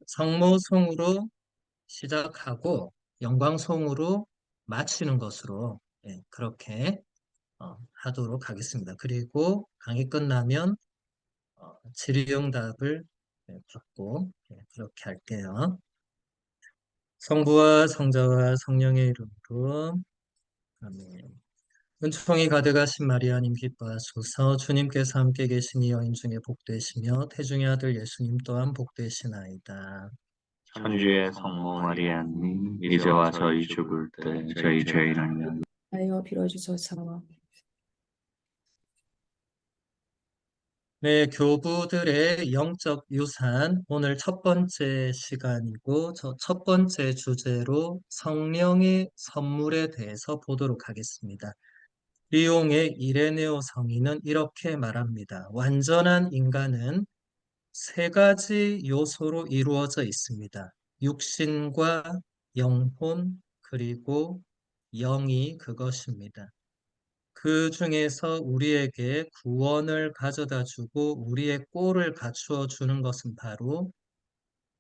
성모송으로 시작하고 영광송으로 마치는 것으로 그렇게 하도록 하겠습니다. 그리고 강의 끝나면 질의응답을 받고 그렇게 할게요. 성부와 성자와 성령의 이름으로 아멘. 은총이 가득하신 마리아님 기뻐하소서. 주님께서 함께 계시니 여인 중에 복되시며 태중의 아들 예수님 또한 복되시나이다. 천주의 성모 마리아님, 이제와 저희 죽을 때 저희 죄인을 위하여 하여 빌어주소서. 네, 교부들의 영적 유산 오늘 첫 번째 시간이고 첫 번째 주제로 성령의 선물에 대해서 보도록 하겠습니다. 리옹의 이레네오 성인은 이렇게 말합니다. 완전한 인간은 세 가지 요소로 이루어져 있습니다. 육신과 영혼 그리고 영이 그것입니다. 그 중에서 우리에게 구원을 가져다 주고 우리의 꼴을 갖추어 주는 것은 바로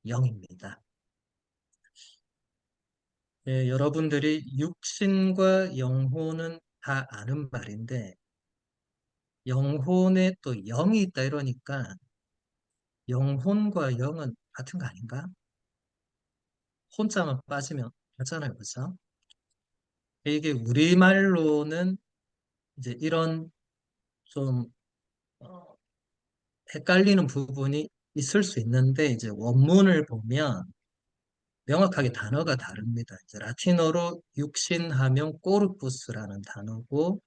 영입니다. 여러분들이 육신과 영혼은 다 아는 말인데 영혼에 또 영이 있다 이러니까 영혼과 영은 같은 거 아닌가? 혼자만 빠지면 맞잖아요, 그죠? 이게 우리말로는 이제 이런 좀 어, 헷갈리는 부분이 있을 수 있는데 이제 원문을 보면 명확하게 단어가 다릅니다. 이제 라틴어로 육신하면 코르푸스라는 단어고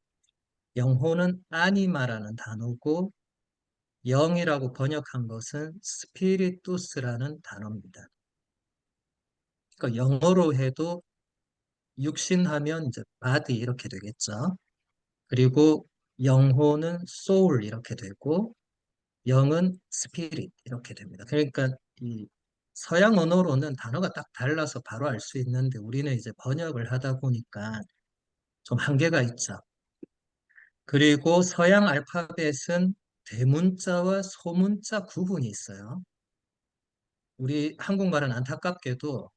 영혼은 아니마라는 단어고 영이라고 번역한 것은 스피리투스라는 단어입니다. 그러니까 영어로 해도 육신하면 이제 body 이렇게 되겠죠. 그리고 영혼은 soul 이렇게 되고 영은 spirit 이렇게 됩니다. 그러니까 이 서양 언어로는 단어가 딱 달라서 바로 알 수 있는데 우리는 이제 번역을 하다 보니까 좀 한계가 있죠. 그리고 서양 알파벳은 대문자와 소문자 구분이 있어요. 우리 한국말은 안타깝게도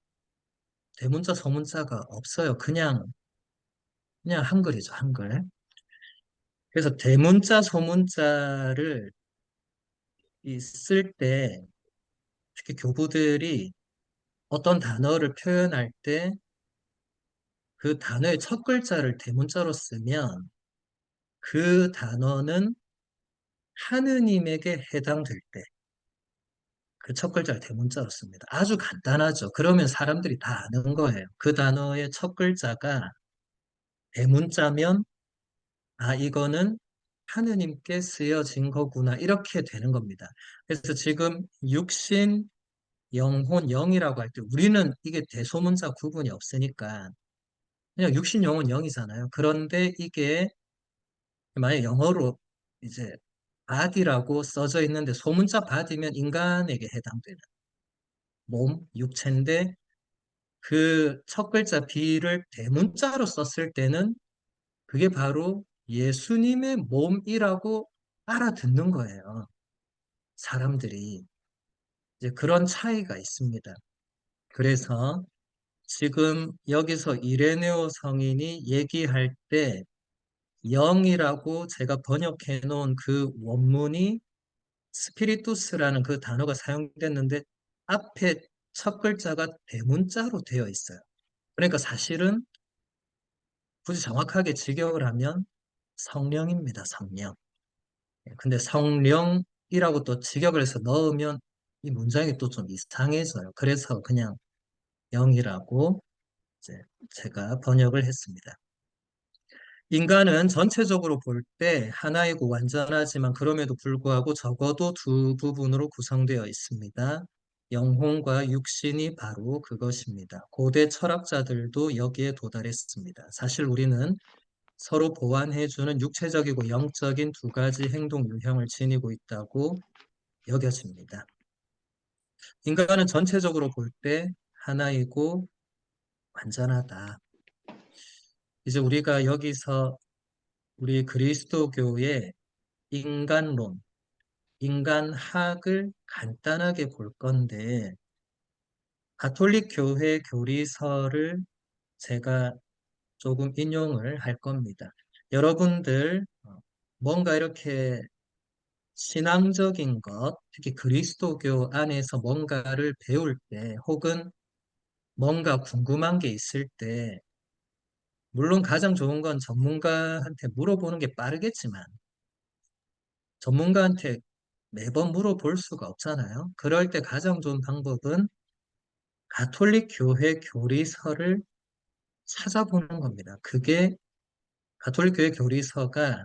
대문자, 소문자가 없어요. 그냥 한글이죠, 한글. 그래서 대문자, 소문자를 쓸 때, 특히 교부들이 어떤 단어를 표현할 때 그 단어의 첫 글자를 대문자로 쓰면 그 단어는 하느님에게 해당될 때 그 첫 글자를 대문자로 씁니다. 아주 간단하죠. 그러면 사람들이 다 아는 거예요. 그 단어의 첫 글자가 대문자면 아, 이거는 하느님께 쓰여진 거구나. 이렇게 되는 겁니다. 그래서 지금 육신, 영혼, 영이라고 할 때 우리는 이게 대소문자 구분이 없으니까 그냥 육신, 영혼, 영이잖아요. 그런데 이게 만약 영어로 이제 body라고 써져 있는데 소문자 body면 인간에게 해당되는 몸, 육체인데 그 첫 글자 B를 대문자로 썼을 때는 그게 바로 예수님의 몸이라고 알아듣는 거예요. 사람들이. 이제 그런 차이가 있습니다. 그래서 지금 여기서 이레네오 성인이 얘기할 때 영이라고 제가 번역해 놓은 그 원문이 스피리투스라는 그 단어가 사용됐는데 앞에 첫 글자가 대문자로 되어 있어요. 그러니까 사실은 굳이 정확하게 직역을 하면 성령입니다. 성령. 근데 성령이라고 또 직역을 해서 넣으면 이 문장이 또 좀 이상해져요. 그래서 그냥 영이라고 이제 제가 번역을 했습니다. 인간은 전체적으로 볼 때 하나이고 완전하지만 그럼에도 불구하고 적어도 두 부분으로 구성되어 있습니다. 영혼과 육신이 바로 그것입니다. 고대 철학자들도 여기에 도달했습니다. 사실 우리는 서로 보완해주는 육체적이고 영적인 두 가지 행동 유형을 지니고 있다고 여겨집니다. 인간은 전체적으로 볼 때 하나이고 완전하다. 이제 우리가 여기서 우리 그리스도교의 인간론, 인간학을 간단하게 볼 건데 가톨릭 교회 교리서를 제가 조금 인용을 할 겁니다. 여러분들 뭔가 이렇게 신앙적인 것, 특히 그리스도교 안에서 뭔가를 배울 때 혹은 뭔가 궁금한 게 있을 때 물론 가장 좋은 건 전문가한테 물어보는 게 빠르겠지만 전문가한테 매번 물어볼 수가 없잖아요. 그럴 때 가장 좋은 방법은 가톨릭 교회 교리서를 찾아보는 겁니다. 그게 가톨릭 교회 교리서가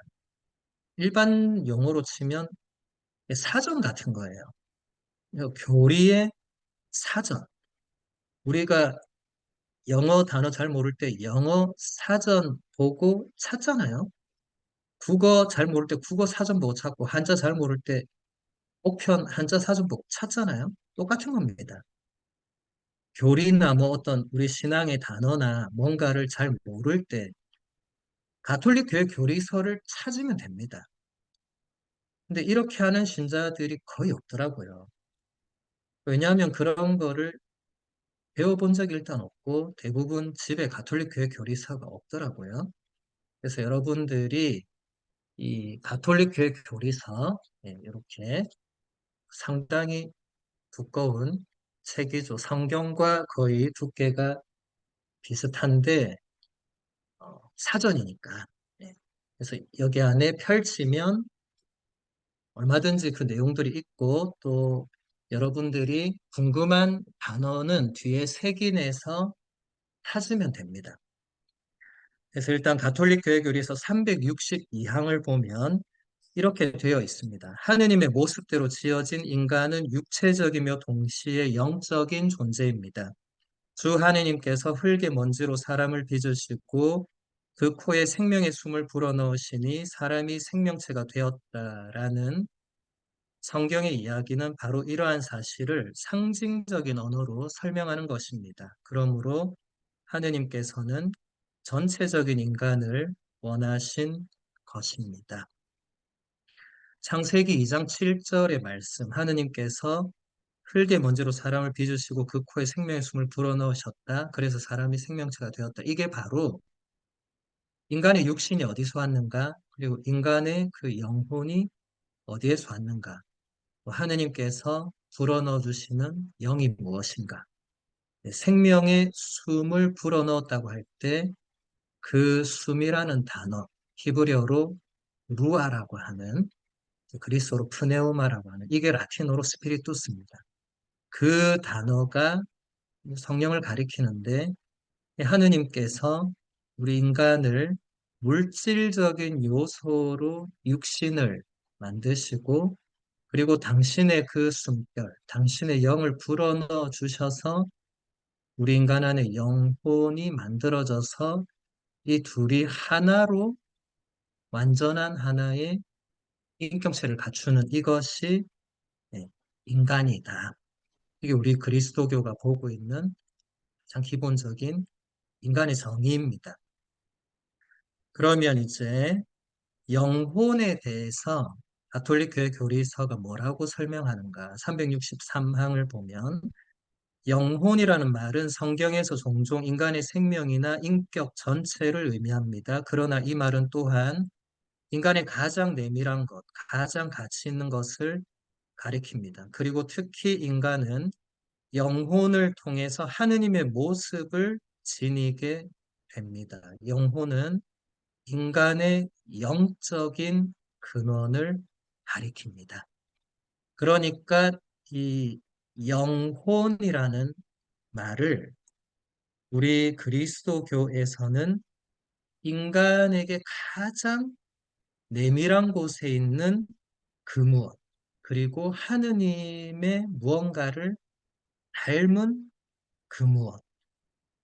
일반 용어로 치면 사전 같은 거예요. 교리의 사전. 우리가 영어 단어 잘 모를 때 영어 사전 보고 찾잖아요. 국어 잘 모를 때 국어 사전 보고 찾고 한자 잘 모를 때 꼭편 한자 사전 보고 찾잖아요. 똑같은 겁니다. 교리나 뭐 어떤 우리 신앙의 단어나 뭔가를 잘 모를 때 가톨릭 교회 교리서를 찾으면 됩니다. 근데 이렇게 하는 신자들이 거의 없더라고요. 왜냐하면 그런 거를 배워본 적이 일단 없고 대부분 집에 가톨릭 교회 교리서가 없더라고요. 그래서 여러분들이 이 가톨릭 교회 교리서 이렇게 상당히 두꺼운 책이죠. 성경과 거의 두께가 비슷한데 사전이니까. 예. 그래서 여기 안에 펼치면 얼마든지 그 내용들이 있고 또 여러분들이 궁금한 단어는 뒤에 색인해서 찾으면 됩니다. 그래서 일단 가톨릭 교회 교리서 362항을 보면 이렇게 되어 있습니다. 하느님의 모습대로 지어진 인간은 육체적이며 동시에 영적인 존재입니다. 주 하느님께서 흙의 먼지로 사람을 빚으시고 그 코에 생명의 숨을 불어넣으시니 사람이 생명체가 되었다라는 성경의 이야기는 바로 이러한 사실을 상징적인 언어로 설명하는 것입니다. 그러므로 하느님께서는 전체적인 인간을 원하신 것입니다. 창세기 2장 7절의 말씀, 하느님께서 흙의 먼지로 사람을 빚으시고 그 코에 생명의 숨을 불어넣으셨다. 그래서 사람이 생명체가 되었다. 이게 바로 인간의 육신이 어디서 왔는가? 그리고 인간의 그 영혼이 어디에서 왔는가? 또 하느님께서 불어넣어 주시는 영이 무엇인가? 생명의 숨을 불어넣었다고 할 때 그 숨이라는 단어, 히브리어로 루아라고 하는 그리스어로 프네우마라고 하는 이게 라틴어로 스피리투스입니다. 그 단어가 성령을 가리키는데 하느님께서 우리 인간을 물질적인 요소로 육신을 만드시고 그리고 당신의 그 숨결, 당신의 영을 불어넣어 주셔서 우리 인간 안에 영혼이 만들어져서 이 둘이 하나로 완전한 하나의 인격체를 갖추는 이것이 인간이다. 이게 우리 그리스도교가 보고 있는 가장 기본적인 인간의 정의입니다. 그러면 이제 영혼에 대해서 가톨릭 교회 교리서가 뭐라고 설명하는가? 363항을 보면 영혼이라는 말은 성경에서 종종 인간의 생명이나 인격 전체를 의미합니다. 그러나 이 말은 또한 인간의 가장 내밀한 것, 가장 가치 있는 것을 가리킵니다. 그리고 특히 인간은 영혼을 통해서 하느님의 모습을 지니게 됩니다. 영혼은 인간의 영적인 근원을 가리킵니다. 그러니까 이 영혼이라는 말을 우리 그리스도교에서는 인간에게 가장 내밀한 곳에 있는 그 무엇, 그리고 하느님의 무언가를 닮은 그 무엇.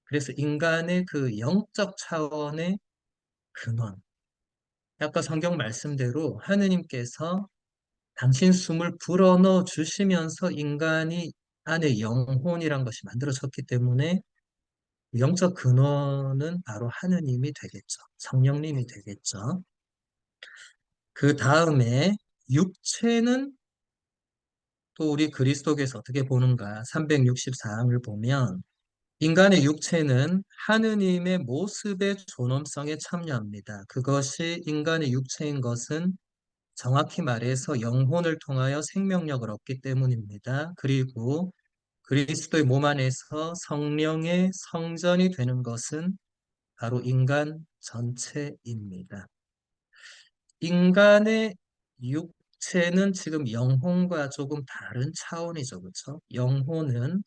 그래서 인간의 그 영적 차원의 근원. 아까 성경 말씀대로 하느님께서 당신 숨을 불어넣어 주시면서 인간이 안에 영혼이란 것이 만들어졌기 때문에 영적 근원은 바로 하느님이 되겠죠. 성령님이 되겠죠. 그 다음에 육체는 또 우리 그리스도교에서 어떻게 보는가? 364항을 보면 인간의 육체는 하느님의 모습의 존엄성에 참여합니다. 그것이 인간의 육체인 것은 정확히 말해서 영혼을 통하여 생명력을 얻기 때문입니다. 그리고 그리스도의 몸 안에서 성령의 성전이 되는 것은 바로 인간 전체입니다. 인간의 육체는 지금 영혼과 조금 다른 차원이죠. 그렇죠? 영혼은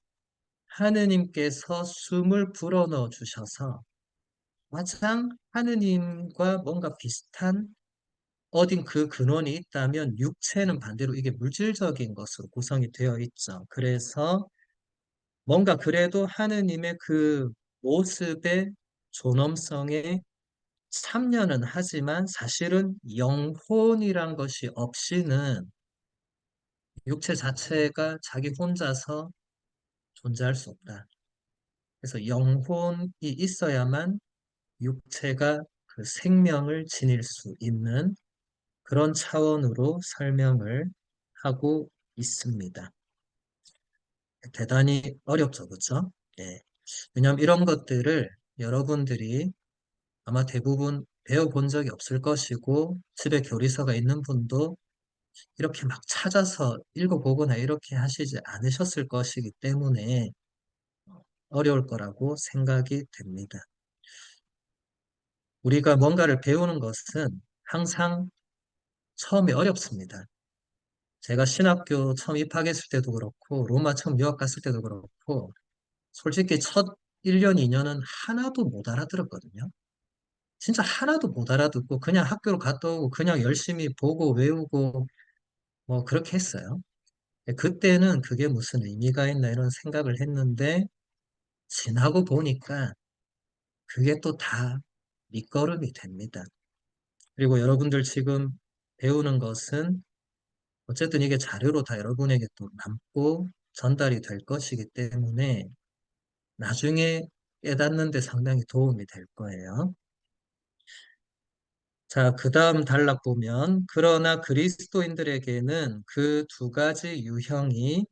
하느님께서 숨을 불어넣어 주셔서 가장 하느님과 뭔가 비슷한 어딘 그 근원이 있다면 육체는 반대로 이게 물질적인 것으로 구성이 되어 있죠. 그래서 뭔가 그래도 하느님의 그 모습의 존엄성에 참여는 하지만 사실은 영혼이란 것이 없이는 육체 자체가 자기 혼자서 존재할 수 없다. 그래서 영혼이 있어야만 육체가 그 생명을 지닐 수 있는 그런 차원으로 설명을 하고 있습니다. 대단히 어렵죠, 그렇죠? 예. 왜냐하면 이런 것들을 여러분들이 아마 대부분 배워본 적이 없을 것이고 집에 교리서가 있는 분도 이렇게 막 찾아서 읽어보거나 이렇게 하시지 않으셨을 것이기 때문에 어려울 거라고 생각이 됩니다. 우리가 뭔가를 배우는 것은 항상 처음에 어렵습니다. 제가 신학교 처음 입학했을 때도 그렇고 로마 처음 유학 갔을 때도 그렇고 솔직히 첫 1년, 2년은 하나도 못 알아들었거든요. 진짜 하나도 못 알아듣고 그냥 학교로 갔다 오고 그냥 열심히 보고 외우고 뭐 그렇게 했어요. 그때는 그게 무슨 의미가 있나 이런 생각을 했는데 지나고 보니까 그게 또 다 밑거름이 됩니다. 그리고 여러분들 지금 배우는 것은 어쨌든 이게 자료로 다 여러분에게 또 남고 전달이 될 것이기 때문에 나중에 깨닫는 데 상당히 도움이 될 거예요. 자, 그 다음 단락 보면 그러나 그리스도인들에게는 그 두 가지 유형이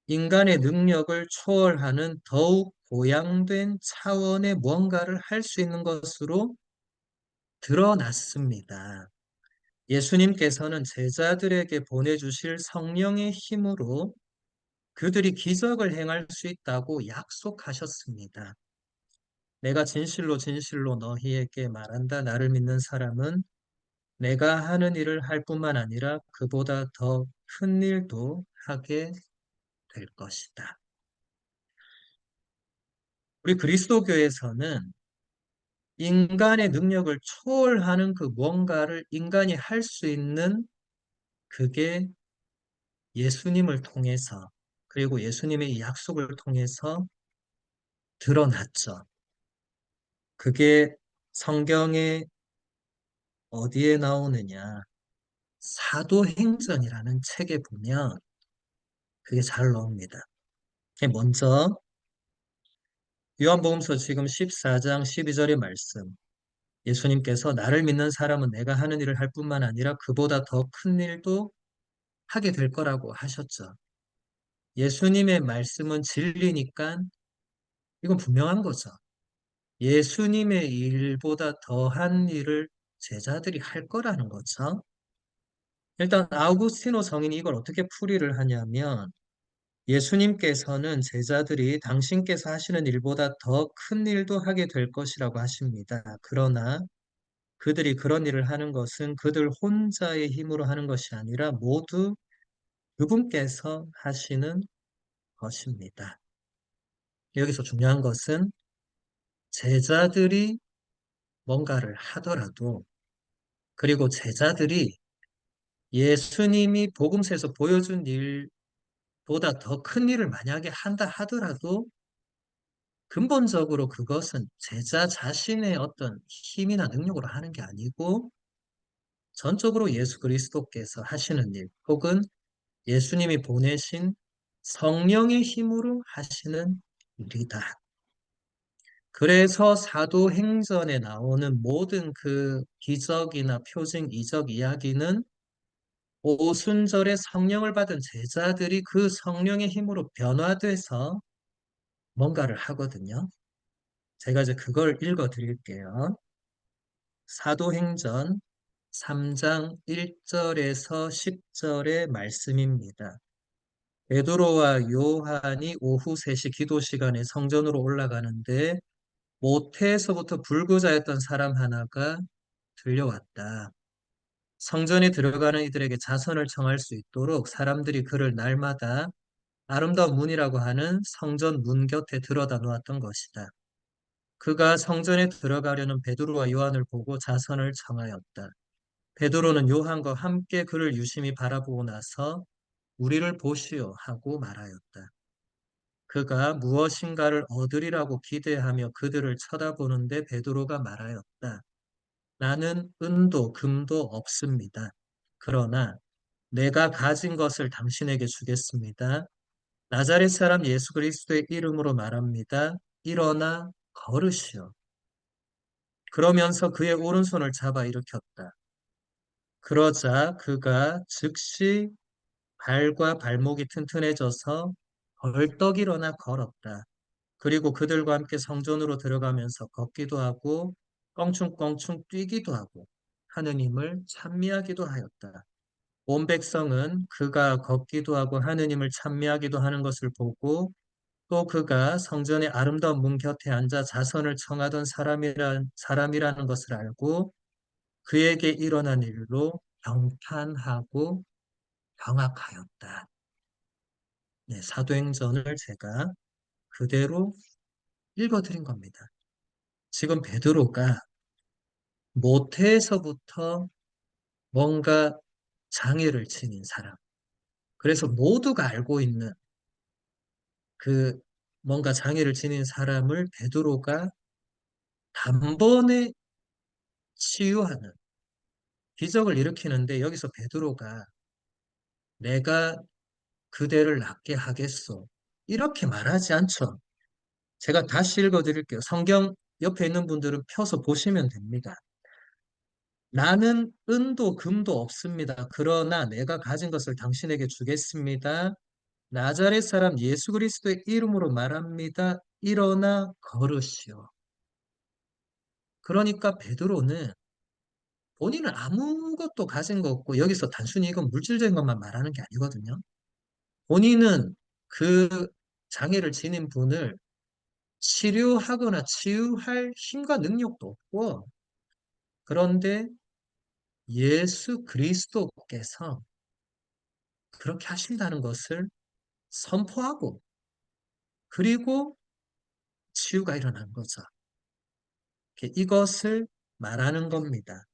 인간의 능력을 초월하는 더욱 고양된 차원의 무언가를 할 수 있는 것으로 드러났습니다. 예수님께서는 제자들에게 보내주실 성령의 힘으로 그들이 기적을 행할 수 있다고 약속하셨습니다. 내가 진실로 진실로 너희에게 말한다. 나를 믿는 사람은 내가 하는 일을 할 뿐만 아니라 그보다 더 큰 일도 하게 될 것이다. 우리 그리스도교에서는 인간의 능력을 초월하는 그 무언가를 인간이 할 수 있는 그게 예수님을 통해서 그리고 예수님의 이 약속을 통해서 드러났죠. 그게 성경에 어디에 나오느냐? 사도행전이라는 책에 보면 그게 잘 나옵니다. 먼저 요한복음서 지금 14장 12절의 말씀. 예수님께서 나를 믿는 사람은 내가 하는 일을 할 뿐만 아니라 그보다 더 큰 일도 하게 될 거라고 하셨죠. 예수님의 말씀은 진리니까 이건 분명한 거죠. 예수님의 일보다 더한 일을 제자들이 할 거라는 거죠. 일단 아우구스티노 성인이 이걸 어떻게 풀이를 하냐면 예수님께서는 제자들이 당신께서 하시는 일보다 더 큰 일도 하게 될 것이라고 하십니다. 그러나 그들이 그런 일을 하는 것은 그들 혼자의 힘으로 하는 것이 아니라 모두 그분께서 하시는 것입니다. 여기서 중요한 것은 제자들이 뭔가를 하더라도 그리고 제자들이 예수님이 복음서에서 보여준 일보다 더 큰 일을 만약에 한다 하더라도 근본적으로 그것은 제자 자신의 어떤 힘이나 능력으로 하는 게 아니고 전적으로 예수 그리스도께서 하시는 일 혹은 예수님이 보내신 성령의 힘으로 하시는 일이다. 그래서 사도행전에 나오는 모든 그 기적이나 표징, 이적 이야기는 오순절에 성령을 받은 제자들이 그 성령의 힘으로 변화돼서 뭔가를 하거든요. 제가 이제 그걸 읽어 드릴게요. 사도행전 3장 1절에서 10절의 말씀입니다. 베드로와 요한이 오후 3시 기도 시간에 성전으로 올라가는데 모태에서부터 불구자였던 사람 하나가 들려왔다. 성전에 들어가는 이들에게 자선을 청할 수 있도록 사람들이 그를 날마다 아름다운 문이라고 하는 성전 문 곁에 들어다 놓았던 것이다. 그가 성전에 들어가려는 베드로와 요한을 보고 자선을 청하였다. 베드로는 요한과 함께 그를 유심히 바라보고 나서 우리를 보시오 하고 말하였다. 그가 무엇인가를 얻으리라고 기대하며 그들을 쳐다보는데 베드로가 말하였다. 나는 은도 금도 없습니다. 그러나 내가 가진 것을 당신에게 주겠습니다. 나자렛 사람 예수 그리스도의 이름으로 말합니다. 일어나 걸으시오. 그러면서 그의 오른손을 잡아 일으켰다. 그러자 그가 즉시 발과 발목이 튼튼해져서 벌떡 일어나 걸었다. 그리고 그들과 함께 성전으로 들어가면서 걷기도 하고 껑충껑충 뛰기도 하고 하느님을 찬미하기도 하였다. 온 백성은 그가 걷기도 하고 하느님을 찬미하기도 하는 것을 보고 또 그가 성전의 아름다운 문 곁에 앉아 자선을 청하던 사람이라는 것을 알고 그에게 일어난 일로 경탄하고 경악하였다. 네, 사도행전을 제가 그대로 읽어드린 겁니다. 지금 베드로가 모태에서부터 뭔가 장애를 지닌 사람. 그래서 모두가 알고 있는 그 뭔가 장애를 지닌 사람을 베드로가 단번에 치유하는 기적을 일으키는데 여기서 베드로가 내가 그대를 낫게 하겠소. 이렇게 말하지 않죠. 제가 다시 읽어드릴게요. 성경 옆에 있는 분들은 펴서 보시면 됩니다. 나는 은도 금도 없습니다. 그러나 내가 가진 것을 당신에게 주겠습니다. 나자렛 사람 예수 그리스도의 이름으로 말합니다. 일어나 걸으시오. 그러니까 베드로는 본인은 아무것도 가진 거 없고 여기서 단순히 이건 물질적인 것만 말하는 게 아니거든요. 본인은 그 장애를 지닌 분을 치료하거나 치유할 힘과 능력도 없고 그런데 예수 그리스도께서 그렇게 하신다는 것을 선포하고 그리고 치유가 일어난 거죠. 이것을 말하는 겁니다.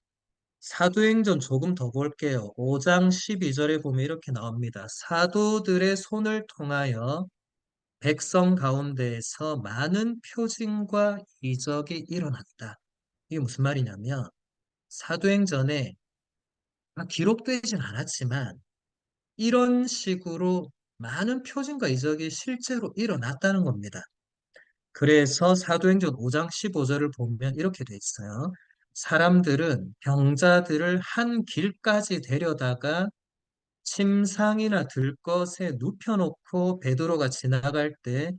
사도행전 조금 더 볼게요. 5장 12절에 보면 이렇게 나옵니다. 사도들의 손을 통하여 백성 가운데에서 많은 표징과 이적이 일어났다. 이게 무슨 말이냐면 사도행전에 기록되진 않았지만 이런 식으로 많은 표징과 이적이 실제로 일어났다는 겁니다. 그래서 사도행전 5장 15절을 보면 이렇게 돼 있어요. 사람들은 병자들을 한 길까지 데려다가 침상이나 들것에 눕혀놓고 베드로가 지나갈 때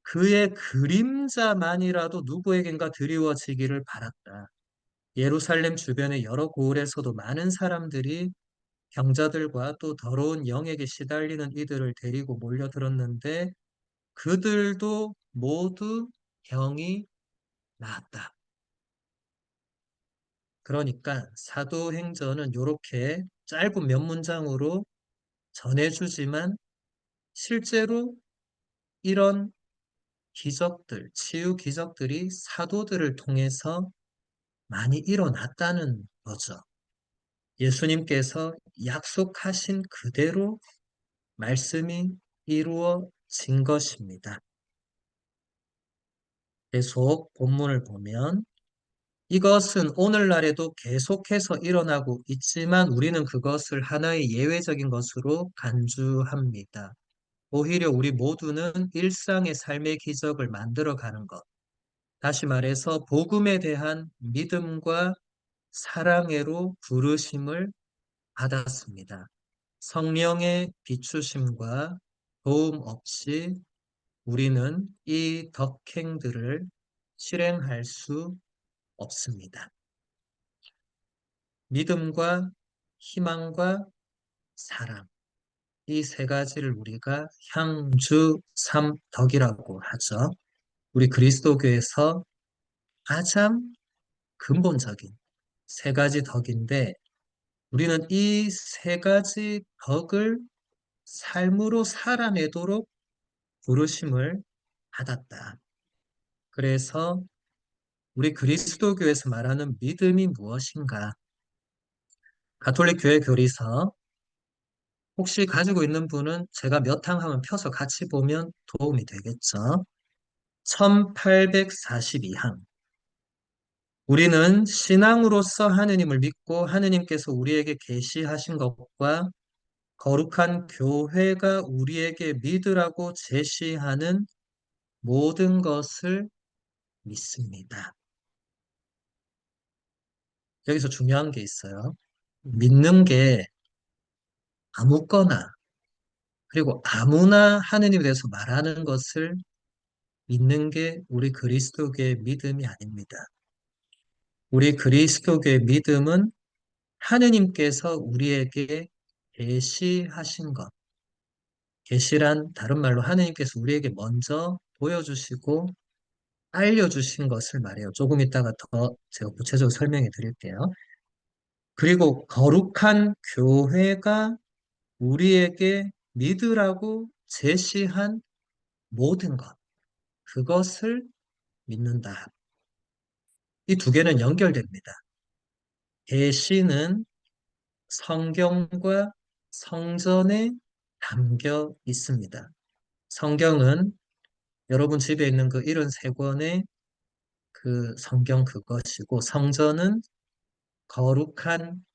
그의 그림자만이라도 누구에겐가 드리워지기를 바랐다. 예루살렘 주변의 여러 고을에서도 많은 사람들이 병자들과 또 더러운 영에게 시달리는 이들을 데리고 몰려들었는데 그들도 모두 병이 나았다. 그러니까 사도행전은 이렇게 짧은 몇 문장으로 전해주지만 실제로 이런 기적들, 치유 기적들이 사도들을 통해서 많이 일어났다는 거죠. 예수님께서 약속하신 그대로 말씀이 이루어진 것입니다. 계속 본문을 보면 이것은 오늘날에도 계속해서 일어나고 있지만 우리는 그것을 하나의 예외적인 것으로 간주합니다. 오히려 우리 모두는 일상의 삶의 기적을 만들어가는 것. 다시 말해서 복음에 대한 믿음과 사랑으로 부르심을 받았습니다. 성령의 비추심과 도움 없이 우리는 이 덕행들을 실행할 수 없습니다. 믿음과 희망과 사랑, 이 세 가지를 우리가 향주 삼덕이라고 하죠. 우리 그리스도교에서 가장 근본적인 세 가지 덕인데 우리는 이 세 가지 덕을 삶으로 살아내도록 부르심을 받았다. 그래서 우리 그리스도교에서 말하는 믿음이 무엇인가? 가톨릭 교회 교리서 혹시 가지고 있는 분은 제가 몇 항 하면 펴서 같이 보면 도움이 되겠죠. 1842항. 우리는 신앙으로서 하느님을 믿고 하느님께서 우리에게 계시하신 것과 거룩한 교회가 우리에게 믿으라고 제시하는 모든 것을 믿습니다. 여기서 중요한 게 있어요. 믿는 게 아무거나 그리고 아무나 하느님에 대해서 말하는 것을 믿는 게 우리 그리스도교의 믿음이 아닙니다. 우리 그리스도교의 믿음은 하느님께서 우리에게 계시하신 것, 계시란 다른 말로 하느님께서 우리에게 먼저 보여주시고 알려주신 것을 말해요. 조금 이따가 더 제가 구체적으로 설명해 드릴게요. 그리고 거룩한 교회가 우리에게 믿으라고 제시한 모든 것, 그것을 믿는다. 이 두 개는 연결됩니다. 계시는 성경과 성전에 담겨 있습니다. 성경은 여러분 집에 있는 그 73권의 그 성경 그것이고 성전은 거룩한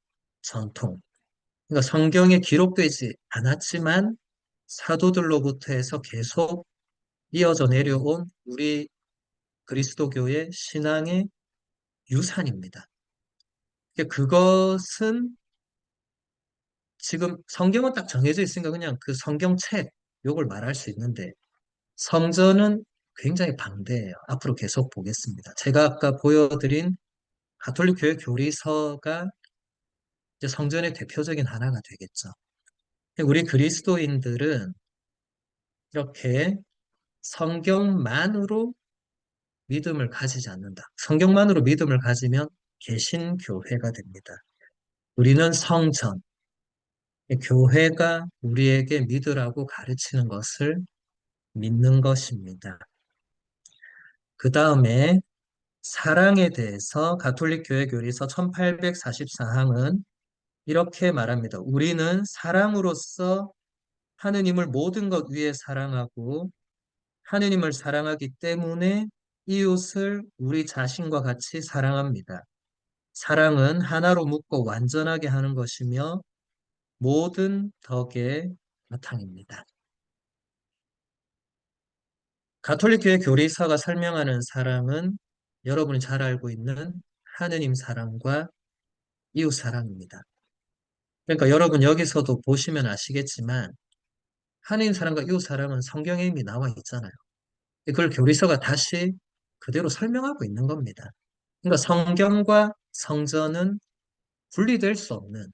전통. 그러니까 성경에 기록되지 않았지만 사도들로부터 해서 계속 이어져 내려온 우리 그리스도교의 신앙의 유산입니다. 그것은 지금 성경은 딱 정해져 있으니까 그냥 그 성경책 요걸 말할 수 있는데 성전은 굉장히 방대해요. 앞으로 계속 보겠습니다. 제가 아까 보여드린 가톨릭 교회 교리서가 이제 성전의 대표적인 하나가 되겠죠. 우리 그리스도인들은 이렇게 성경만으로 믿음을 가지지 않는다. 성경만으로 믿음을 가지면 개신교회가 됩니다. 우리는 성전, 교회가 우리에게 믿으라고 가르치는 것을 믿는 것입니다. 그 다음에 사랑에 대해서 가톨릭 교회 교리서 1844항은 이렇게 말합니다. 우리는 사랑으로서 하느님을 모든 것 위에 사랑하고 하느님을 사랑하기 때문에 이웃을 우리 자신과 같이 사랑합니다. 사랑은 하나로 묶고 완전하게 하는 것이며 모든 덕의 바탕입니다. 가톨릭 교회 교리서가 설명하는 사랑은 여러분이 잘 알고 있는 하느님 사랑과 이웃 사랑입니다. 그러니까 여러분 여기서도 보시면 아시겠지만 하느님 사랑과 이웃 사랑은 성경에 이미 나와 있잖아요. 그걸 교리서가 다시 그대로 설명하고 있는 겁니다. 그러니까 성경과 성전은 분리될 수 없는,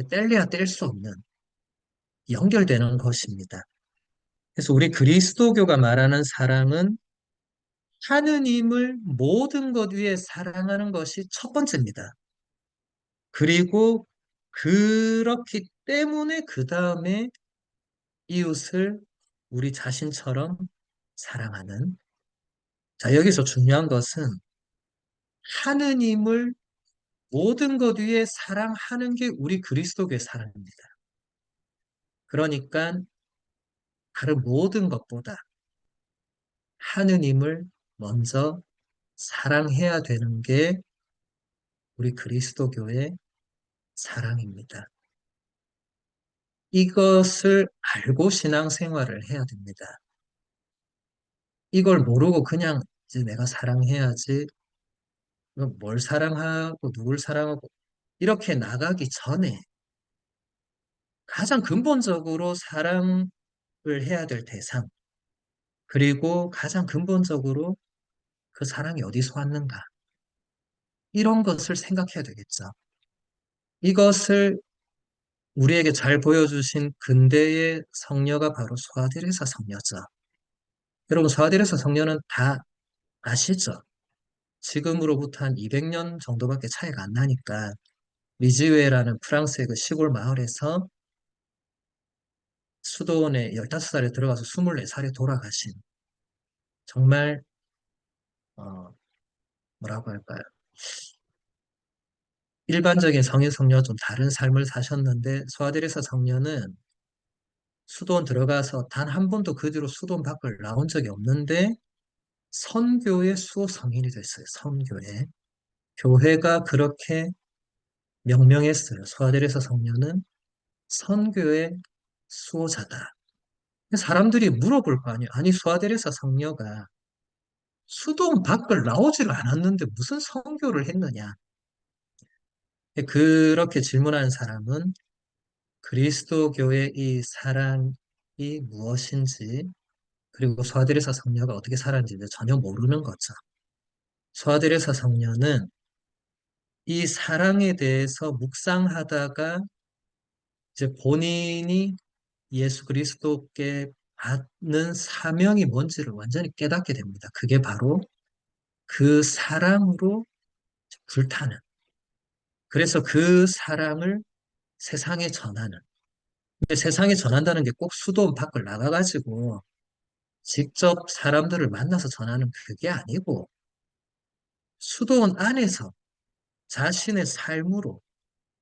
뗄래야 뗄 수 없는 연결되는 것입니다. 그래서 우리 그리스도교가 말하는 사랑은 하느님을 모든 것 위에 사랑하는 것이 첫 번째입니다. 그리고 그렇기 때문에 그 다음에 이웃을 우리 자신처럼 사랑하는. 자, 여기서 중요한 것은 하느님을 모든 것 위에 사랑하는 게 우리 그리스도교의 사랑입니다. 그러니까 다른 모든 것보다 하느님을 먼저 사랑해야 되는 게 우리 그리스도교의 사랑입니다. 이것을 알고 신앙생활을 해야 됩니다. 이걸 모르고 그냥 이제 내가 사랑해야지, 뭘 사랑하고 누굴 사랑하고 이렇게 나가기 전에 가장 근본적으로 사랑을 해야 될 대상, 그리고 가장 근본적으로 그 사랑이 어디서 왔는가, 이런 것을 생각해야 되겠죠. 이것을 우리에게 잘 보여주신 근대의 성녀가 바로 소아데레사 성녀죠. 여러분, 소아데레사 성녀는 다 아시죠? 지금으로부터 한 200년 정도밖에 차이가 안 나니까 리지웨라는 프랑스의 그 시골 마을에서 수도원에 15살에 들어가서 24살에 돌아가신, 정말 뭐라고 할까요? 일반적인 성인 성녀와 좀 다른 삶을 사셨는데, 소아데레사 성녀는 수도원 들어가서 단 한 번도 그 뒤로 수도원 밖을 나온 적이 없는데 선교의 수호 성인이 됐어요. 선교회. 교회가 그렇게 명명했어요. 소아데레사 성녀는 선교의 수호자다. 사람들이 물어볼 거 아니에요. 아니, 소아데레사 성녀가 수도원 밖을 나오지를 않았는데 무슨 선교를 했느냐. 그렇게 질문하는 사람은 그리스도교의 이 사랑이 무엇인지, 그리고 소아데레사 성녀가 어떻게 살았는지 전혀 모르는 거죠. 소아데레사 성녀는 이 사랑에 대해서 묵상하다가 이제 본인이 예수 그리스도께 받는 사명이 뭔지를 완전히 깨닫게 됩니다. 그게 바로 그 사랑으로 불타는. 그래서 그 사랑을 세상에 전하는. 근데 세상에 전한다는 게 꼭 수도 밖을 나가가지고 직접 사람들을 만나서 전하는 그게 아니고, 수도원 안에서 자신의 삶으로,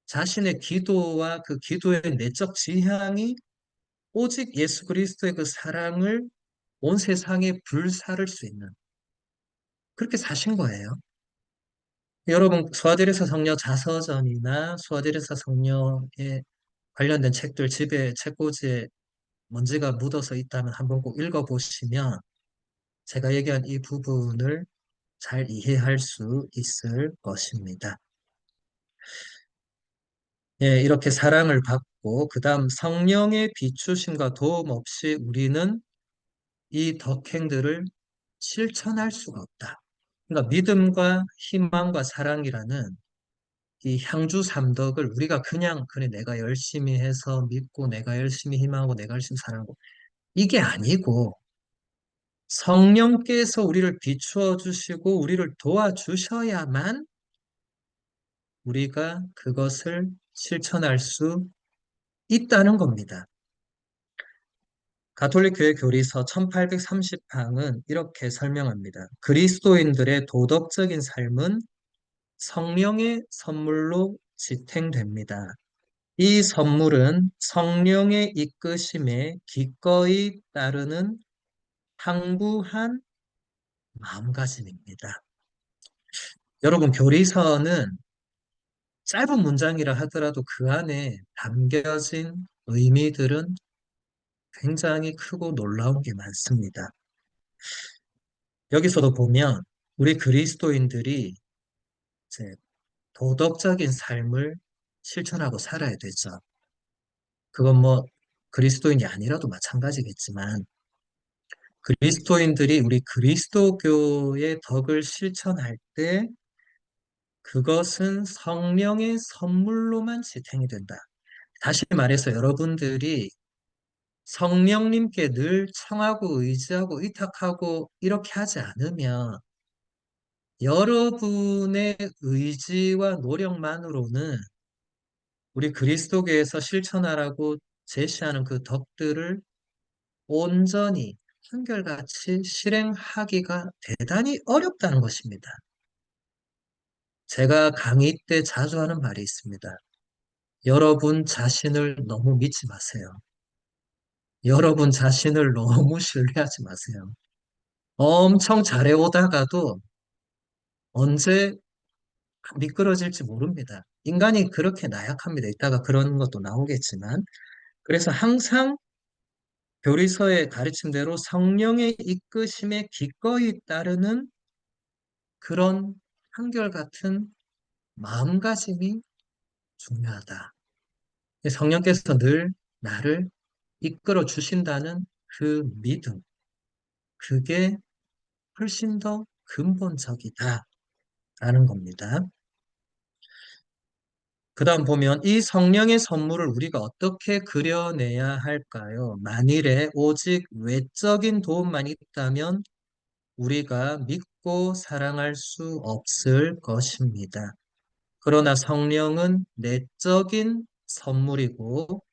자신의 기도와 그 기도의 내적 지향이 오직 예수 그리스도의 그 사랑을 온 세상에 불사를 수 있는, 그렇게 사신 거예요. 여러분, 소아데레사 성녀 자서전이나 소아데레사 성녀에 관련된 책들 집에 책꽂이에 먼지가 묻어서 있다면 한번 꼭 읽어보시면 제가 얘기한 이 부분을 잘 이해할 수 있을 것입니다. 예, 이렇게 사랑을 받고 그 다음 성령의 비추심과 도움 없이 우리는 이 덕행들을 실천할 수가 없다. 그러니까 믿음과 희망과 사랑이라는 이 향주 삼덕을 우리가 그냥 그래 내가 열심히 해서 믿고 내가 열심히 희망하고 내가 열심히 사랑하고 이게 아니고, 성령께서 우리를 비추어 주시고 우리를 도와주셔야만 우리가 그것을 실천할 수 있다는 겁니다. 가톨릭 교회 교리서 1830항은 이렇게 설명합니다. 그리스도인들의 도덕적인 삶은 성령의 선물로 지탱됩니다. 이 선물은 성령의 이끄심에 기꺼이 따르는 항구한 마음가짐입니다. 여러분, 교리서는 짧은 문장이라 하더라도 그 안에 담겨진 의미들은 굉장히 크고 놀라운 게 많습니다. 여기서도 보면 우리 그리스도인들이 이제 도덕적인 삶을 실천하고 살아야 되죠. 그건 뭐 그리스도인이 아니라도 마찬가지겠지만, 그리스도인들이 우리 그리스도교의 덕을 실천할 때 그것은 성령의 선물로만 지탱이 된다. 다시 말해서 여러분들이 성령님께 늘 청하고 의지하고 의탁하고 이렇게 하지 않으면 여러분의 의지와 노력만으로는 우리 그리스도교에서 실천하라고 제시하는 그 덕들을 온전히 한결같이 실행하기가 대단히 어렵다는 것입니다. 제가 강의 때 자주 하는 말이 있습니다. 여러분 자신을 너무 믿지 마세요. 여러분 자신을 너무 신뢰하지 마세요. 엄청 잘해오다가도 언제 미끄러질지 모릅니다. 인간이 그렇게 나약합니다. 이따가 그런 것도 나오겠지만. 그래서 항상 교리서의 가르침대로 성령의 이끄심에 기꺼이 따르는 그런 한결같은 마음가짐이 중요하다. 성령께서 늘 나를 이끌어 주신다는 그 믿음, 그게 훨씬 더 근본적이다라는 겁니다. 그 다음 보면 이 성령의 선물을 우리가 어떻게 그려내야 할까요? 만일에 오직 외적인 도움만 있다면 우리가 믿고 사랑할 수 없을 것입니다. 그러나 성령은 내적인 선물이고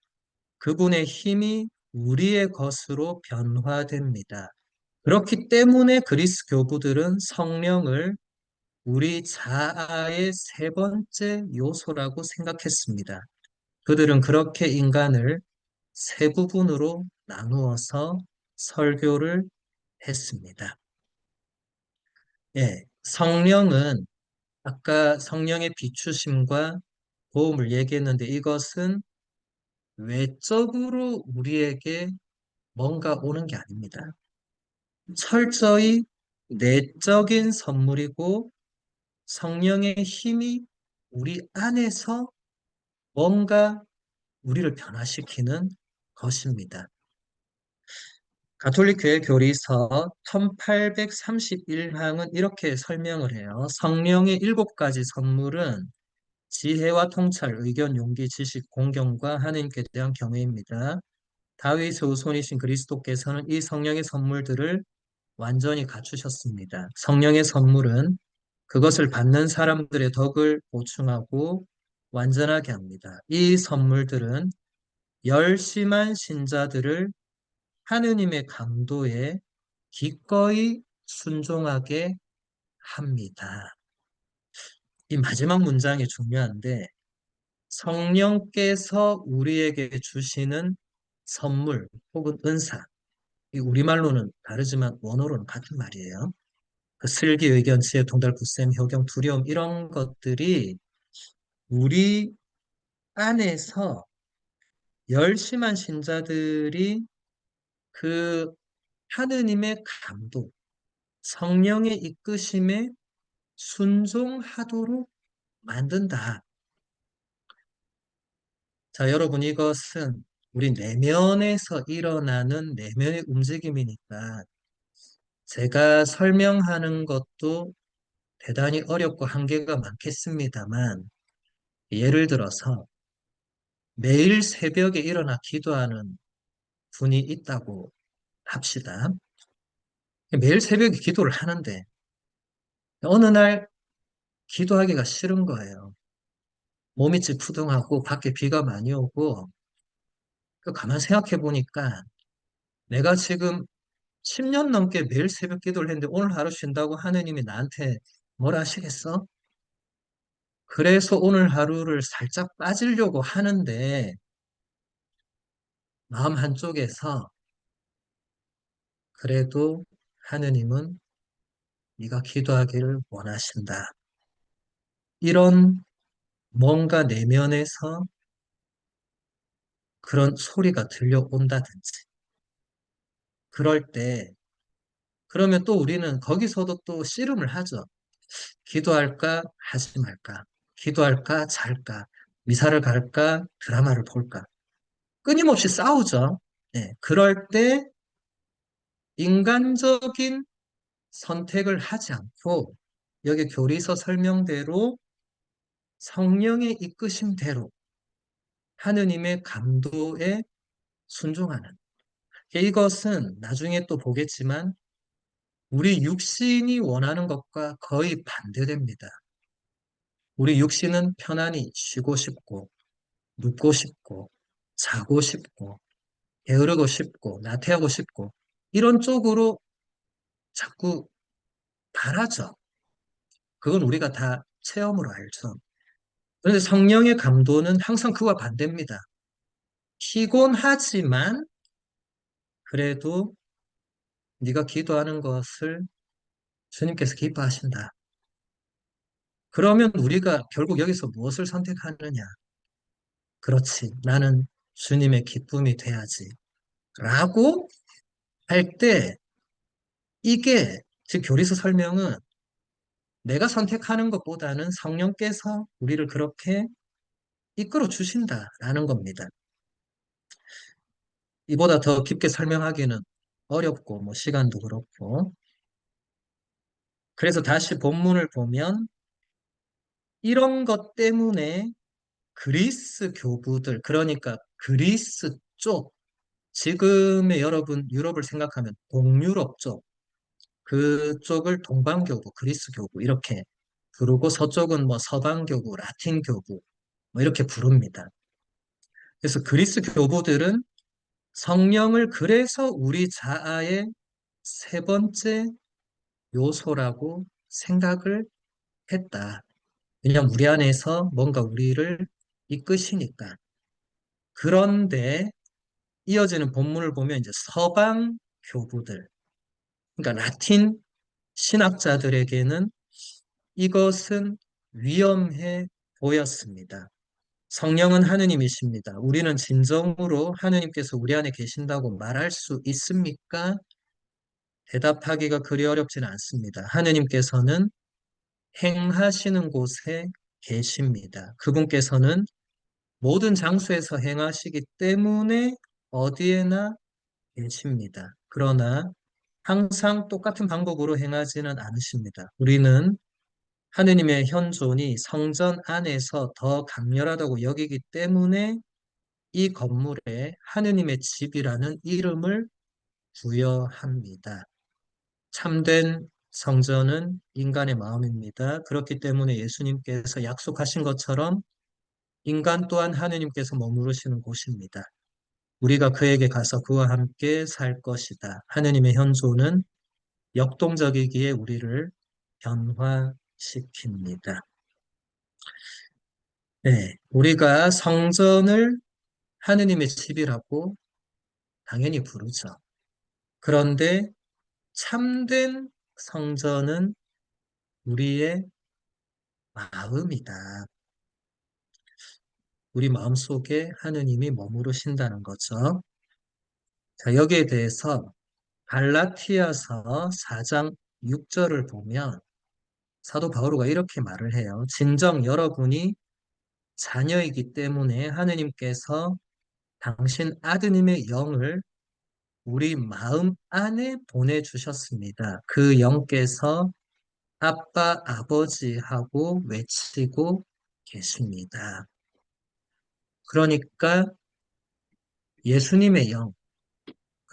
그분의 힘이 우리의 것으로 변화됩니다. 그렇기 때문에 그리스 교부들은 성령을 우리 자아의 세 번째 요소라고 생각했습니다. 그들은 그렇게 인간을 세 부분으로 나누어서 설교를 했습니다. 예, 성령은 아까 성령의 비추심과 도움을 얘기했는데 이것은 외적으로 우리에게 뭔가 오는 게 아닙니다. 철저히 내적인 선물이고 성령의 힘이 우리 안에서 뭔가 우리를 변화시키는 것입니다. 가톨릭 교회 교리서 1831항은 이렇게 설명을 해요. 성령의 7가지 선물은 지혜와 통찰, 의견, 용기, 지식, 공경과 하나님께 대한 경외입니다. 다윗의 후손이신 그리스도께서는 이 성령의 선물들을 완전히 갖추셨습니다. 성령의 선물은 그것을 받는 사람들의 덕을 보충하고 완전하게 합니다. 이 선물들은 열심한 신자들을 하느님의 감도에 기꺼이 순종하게 합니다. 이 마지막 문장이 중요한데 성령께서 우리에게 주시는 선물 혹은 은사, 이 우리말로는 다르지만 원어로는 같은 말이에요. 그 슬기, 의견, 지혜, 통달, 굳셈, 효경, 두려움 이런 것들이 우리 안에서 열심한 신자들이 그 하느님의 감독, 성령의 이끄심에 순종하도록 만든다. 자, 여러분, 이것은 우리 내면에서 일어나는 내면의 움직임이니까 제가 설명하는 것도 대단히 어렵고 한계가 많겠습니다만, 예를 들어서 매일 새벽에 일어나 기도하는 분이 있다고 합시다. 매일 새벽에 기도를 하는데, 어느 날 기도하기가 싫은 거예요. 몸이 찌푸둥하고 밖에 비가 많이 오고, 가만 생각해 보니까 내가 지금 10년 넘게 매일 새벽 기도를 했는데 오늘 하루 쉰다고 하느님이 나한테 뭘 하시겠어? 그래서 오늘 하루를 살짝 빠지려고 하는데 마음 한쪽에서 그래도 하느님은 네가 기도하기를 원하신다. 이런 뭔가 내면에서 그런 소리가 들려온다든지 그럴 때 그러면 또 우리는 거기서도 또 씨름을 하죠. 기도할까 하지 말까? 기도할까 잘까? 미사를 갈까? 드라마를 볼까? 끊임없이 싸우죠. 네, 그럴 때 인간적인 선택을 하지 않고 여기 교리서 설명대로 성령의 이끄심대로 하느님의 감도에 순종하는 이것은 나중에 또 보겠지만 우리 육신이 원하는 것과 거의 반대됩니다. 우리 육신은 편안히 쉬고 싶고 눕고 싶고 자고 싶고 게으르고 싶고 나태하고 싶고 이런 쪽으로 자꾸 바라죠. 그건 우리가 다 체험으로 알죠. 그런데 성령의 감도는 항상 그와 반대입니다. 피곤하지만 그래도 네가 기도하는 것을 주님께서 기뻐하신다. 그러면 우리가 결국 여기서 무엇을 선택하느냐? 그렇지. 나는 주님의 기쁨이 돼야지. 라고 할 때 이게 즉 교리서 설명은 내가 선택하는 것보다는 성령께서 우리를 그렇게 이끌어 주신다라는 겁니다. 이보다 더 깊게 설명하기는 어렵고, 뭐, 시간도 그렇고. 그래서 다시 본문을 보면, 이런 것 때문에 그리스 교부들, 그러니까 그리스 쪽, 지금의 여러분, 유럽을 생각하면 동유럽 쪽, 그쪽을 동방교부, 그리스 교부, 이렇게 부르고, 서쪽은 뭐 서방교부, 라틴 교부, 뭐 이렇게 부릅니다. 그래서 그리스 교부들은 성령을 그래서 우리 자아의 세 번째 요소라고 생각을 했다. 왜냐하면 우리 안에서 뭔가 우리를 이끄시니까. 그런데 이어지는 본문을 보면 이제 서방 교부들, 그러니까 라틴 신학자들에게는 이것은 위험해 보였습니다. 성령은 하느님이십니다. 우리는 진정으로 하느님께서 우리 안에 계신다고 말할 수 있습니까? 대답하기가 그리 어렵지는 않습니다. 하느님께서는 행하시는 곳에 계십니다. 그분께서는 모든 장소에서 행하시기 때문에 어디에나 계십니다. 그러나 항상 똑같은 방법으로 행하지는 않으십니다. 우리는 하느님의 현존이 성전 안에서 더 강렬하다고 여기기 때문에 이 건물에 하느님의 집이라는 이름을 부여합니다. 참된 성전은 인간의 마음입니다. 그렇기 때문에 예수님께서 약속하신 것처럼 인간 또한 하느님께서 머무르시는 곳입니다. 우리가 그에게 가서 그와 함께 살 것이다. 하느님의 현존은 역동적이기에 우리를 변화시킵니다. 네, 우리가 성전을 하느님의 집이라고 당연히 부르죠. 그런데 참된 성전은 우리의 마음이다. 우리 마음속에 하느님이 머무르신다는 거죠. 자, 여기에 대해서 갈라티아서 4장 6절을 보면 사도 바오로가 이렇게 말을 해요. 진정 여러분이 자녀이기 때문에 하느님께서 당신 아드님의 영을 우리 마음 안에 보내주셨습니다. 그 영께서 아빠, 아버지 하고 외치고 계십니다. 그러니까 예수님의 영,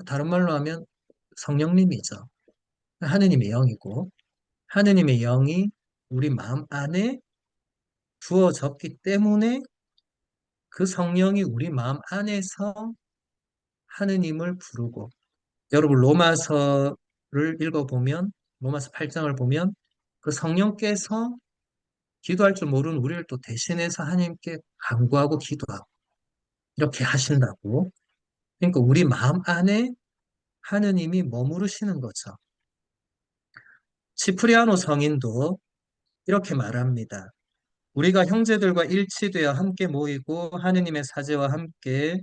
다른 말로 하면 성령님이죠. 하느님의 영이고, 하느님의 영이 우리 마음 안에 부어졌기 때문에 그 성령이 우리 마음 안에서 하느님을 부르고, 여러분 로마서를 읽어보면, 로마서 8장을 보면 그 성령께서 기도할 줄 모르는 우리를 또 대신해서 하나님께 간구하고 기도하고 이렇게 하신다고. 그러니까 우리 마음 안에 하느님이 머무르시는 거죠. 시프리아노 성인도 이렇게 말합니다. 우리가 형제들과 일치되어 함께 모이고 하느님의 사제와 함께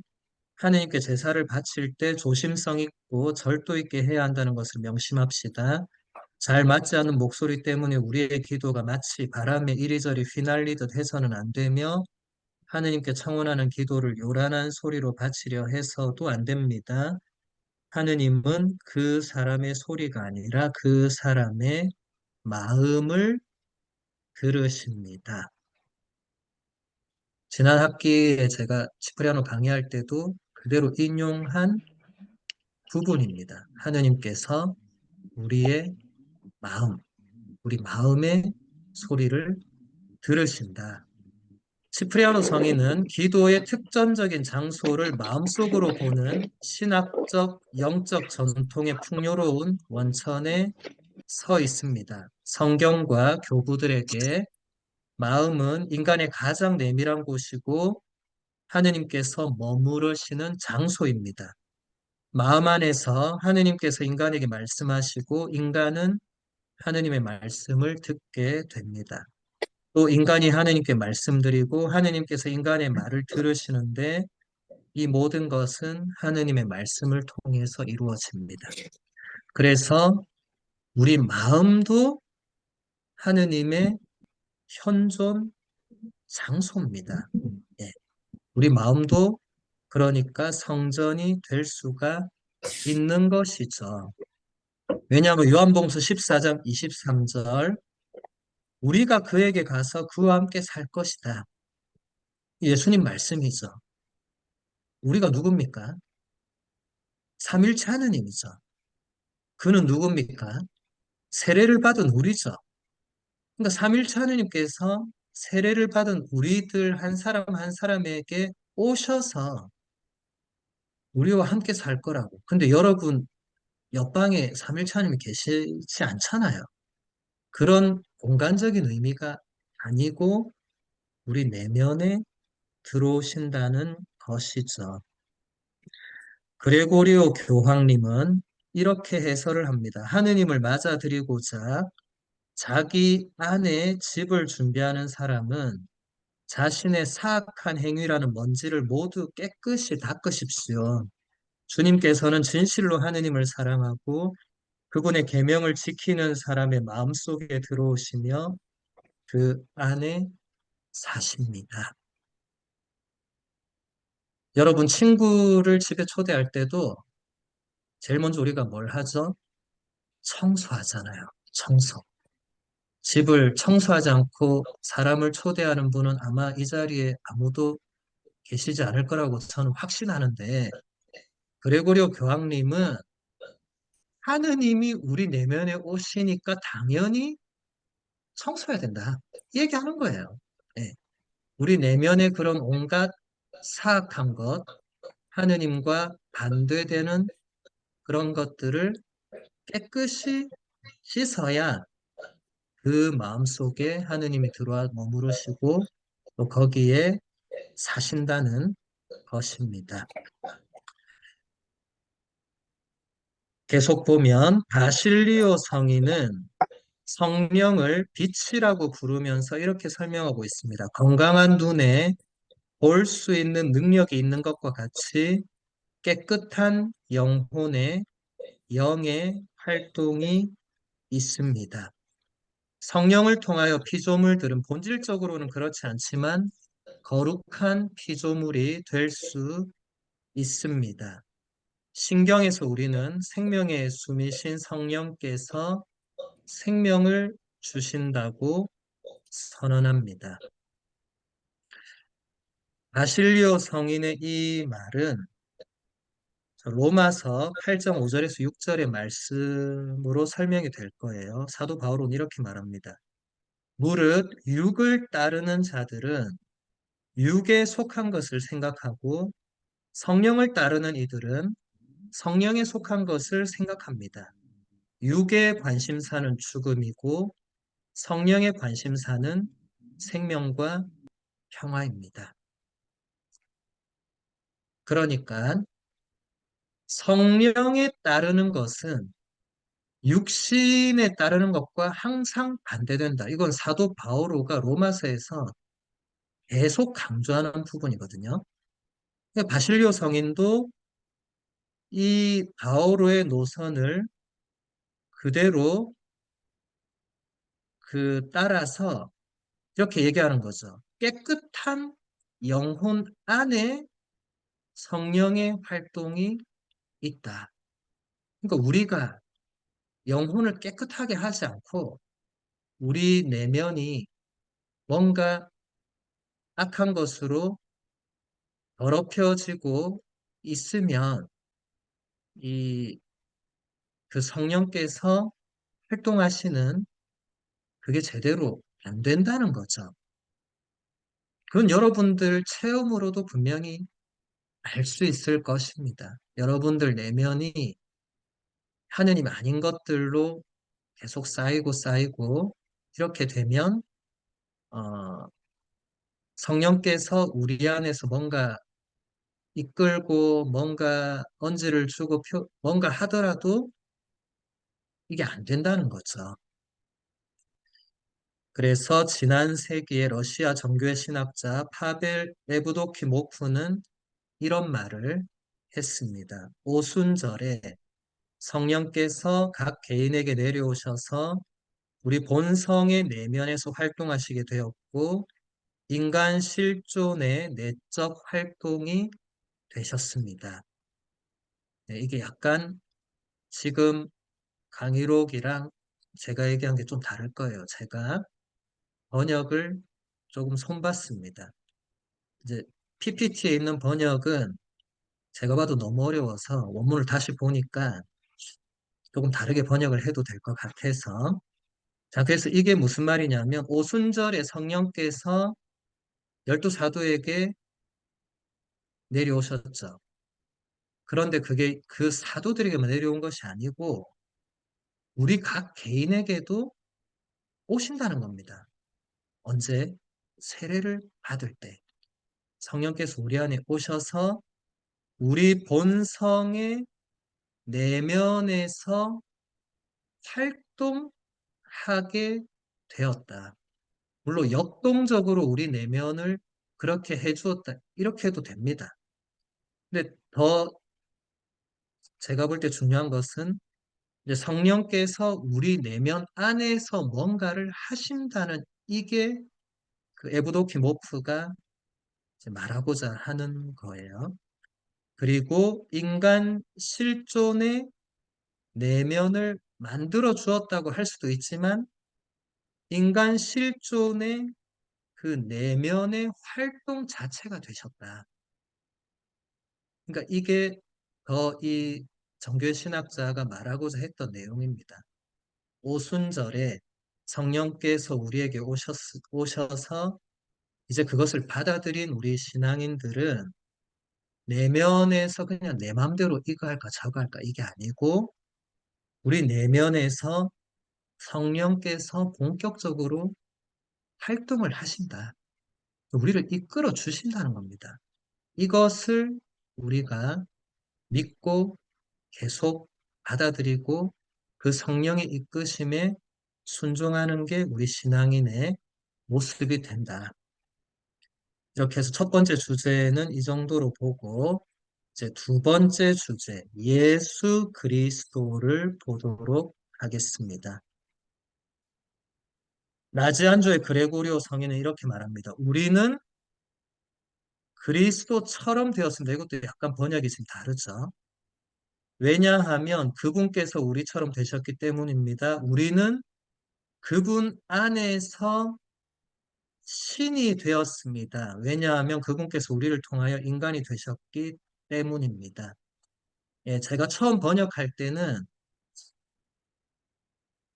하느님께 제사를 바칠 때 조심성 있고 절도 있게 해야 한다는 것을 명심합시다. 잘 맞지 않는 목소리 때문에 우리의 기도가 마치 바람에 이리저리 휘날리듯 해서는 안 되며 하느님께 청원하는 기도를 요란한 소리로 바치려 해서도 안 됩니다. 하느님은 그 사람의 소리가 아니라 그 사람의 마음을 들으십니다. 지난 학기에 제가 치프리아노 강의할 때도 그대로 인용한 부분입니다. 하느님께서 우리의 마음, 우리 마음의 소리를 들으신다. 시프리아노 성인은 기도의 특전적인 장소를 마음속으로 보는 신학적, 영적 전통의 풍요로운 원천에 서 있습니다. 성경과 교부들에게 마음은 인간의 가장 내밀한 곳이고 하느님께서 머무르시는 장소입니다. 마음 안에서 하느님께서 인간에게 말씀하시고 인간은 하느님의 말씀을 듣게 됩니다. 또 인간이 하느님께 말씀드리고 하느님께서 인간의 말을 들으시는데 이 모든 것은 하느님의 말씀을 통해서 이루어집니다. 그래서 우리 마음도 하느님의 현존 장소입니다. 예. 우리 마음도 그러니까 성전이 될 수가 있는 것이죠. 왜냐하면 요한복음 14장 23절 우리가 그에게 가서 그와 함께 살 것이다. 예수님 말씀이죠. 우리가 누굽니까? 삼일체 하느님이죠. 그는 누굽니까? 세례를 받은 우리죠. 그러니까 삼일체 하느님께서 세례를 받은 우리들 한 사람 한 사람에게 오셔서 우리와 함께 살 거라고. 근데 여러분 옆방에 삼일체 하느님이 계시지 않잖아요. 그런 공간적인 의미가 아니고 우리 내면에 들어오신다는 것이죠. 그레고리오 교황님은 이렇게 해설을 합니다. 하느님을 맞아들이고자 자기 안에 집을 준비하는 사람은 자신의 사악한 행위라는 먼지를 모두 깨끗이 닦으십시오. 주님께서는 진실로 하느님을 사랑하고 그분의 계명을 지키는 사람의 마음속에 들어오시며 그 안에 사십니다. 여러분 친구를 집에 초대할 때도 제일 먼저 우리가 뭘 하죠? 청소하잖아요. 청소. 집을 청소하지 않고 사람을 초대하는 분은 아마 이 자리에 아무도 계시지 않을 거라고 저는 확신하는데 그레고리오 교황님은 하느님이 우리 내면에 오시니까 당연히 청소해야 된다. 이 얘기하는 거예요. 예. 우리 내면에 그런 온갖 사악한 것, 하느님과 반대되는 그런 것들을 깨끗이 씻어야 그 마음속에 하느님이 들어와 머무르시고 또 거기에 사신다는 것입니다. 계속 보면 바실리오 성인은 성령을 빛이라고 부르면서 이렇게 설명하고 있습니다. 건강한 눈에 볼 수 있는 능력이 있는 것과 같이 깨끗한 영혼의 영의 활동이 있습니다. 성령을 통하여 피조물들은 본질적으로는 그렇지 않지만 거룩한 피조물이 될 수 있습니다. 신경에서 우리는 생명의 숨이신 성령께서 생명을 주신다고 선언합니다. 바실리오 성인의 이 말은 로마서 8장 5절에서 6절의 말씀으로 설명이 될 거예요. 사도 바울은 이렇게 말합니다. 무릇 육을 따르는 자들은 육에 속한 것을 생각하고 성령을 따르는 이들은 성령에 속한 것을 생각합니다. 육의 관심사는 죽음이고 성령의 관심사는 생명과 평화입니다. 그러니까 성령에 따르는 것은 육신에 따르는 것과 항상 반대된다. 이건 사도 바오로가 로마서에서 계속 강조하는 부분이거든요. 바실리오 성인도 이 바오로의 노선을 그대로 따라서 이렇게 얘기하는 거죠. 깨끗한 영혼 안에 성령의 활동이 있다. 그러니까 우리가 영혼을 깨끗하게 하지 않고 우리 내면이 뭔가 악한 것으로 더럽혀지고 있으면 이 그 성령께서 활동하시는 그게 제대로 안 된다는 거죠. 그건 여러분들 체험으로도 분명히 알 수 있을 것입니다. 여러분들 내면이 하느님 아닌 것들로 계속 쌓이고 쌓이고 이렇게 되면 어, 성령께서 우리 안에서 뭔가 이끌고 뭔가 언지를 주고 뭔가 하더라도 이게 안 된다는 거죠. 그래서 지난 세기의 러시아 정교회 신학자 파벨 레브도키모프는 이런 말을 했습니다. 오순절에 성령께서 각 개인에게 내려오셔서 우리 본성의 내면에서 활동하시게 되었고 인간 실존의 내적 활동이 되셨습니다. 네, 이게 약간 지금 강의록이랑 제가 얘기한 게 좀 다를 거예요. 제가 번역을 조금 손봤습니다. 이제 PPT에 있는 번역은 제가 봐도 너무 어려워서 원문을 다시 보니까 조금 다르게 번역을 해도 될 것 같아서. 자, 그래서 이게 무슨 말이냐면 오순절에 성령께서 열두 사도에게 내려오셨죠. 그런데 그게 그 사도들에게만 내려온 것이 아니고 우리 각 개인에게도 오신다는 겁니다. 언제? 세례를 받을 때 성령께서 우리 안에 오셔서 우리 본성의 내면에서 활동하게 되었다. 물론 역동적으로 우리 내면을 그렇게 해주었다. 이렇게 해도 됩니다. 근데 더 제가 볼 때 중요한 것은 이제 성령께서 우리 내면 안에서 뭔가를 하신다는 이게 그 에브도키 모프가 이제 말하고자 하는 거예요. 그리고 인간 실존의 내면을 만들어 주었다고 할 수도 있지만 인간 실존의 그 내면의 활동 자체가 되셨다. 그러니까 이게 더 이 정교회 신학자가 말하고자 했던 내용입니다. 오순절에 성령께서 우리에게 오셔서 이제 그것을 받아들인 우리 신앙인들은 내면에서 그냥 내 마음대로 이거 할까 저거 할까 이게 아니고 우리 내면에서 성령께서 본격적으로 활동을 하신다. 우리를 이끌어 주신다는 겁니다. 이것을 우리가 믿고 계속 받아들이고 그 성령의 이끄심에 순종하는 게 우리 신앙인의 모습이 된다. 이렇게 해서 첫 번째 주제는 이 정도로 보고 이제 두 번째 주제 예수 그리스도를 보도록 하겠습니다. 나지안조의 그레고리오 성인은 이렇게 말합니다. 우리는 그리스도처럼 되었습니다. 이것도 약간 번역이 지금 다르죠. 왜냐하면 그분께서 우리처럼 되셨기 때문입니다. 우리는 그분 안에서 신이 되었습니다. 왜냐하면 그분께서 우리를 통하여 인간이 되셨기 때문입니다. 예, 제가 처음 번역할 때는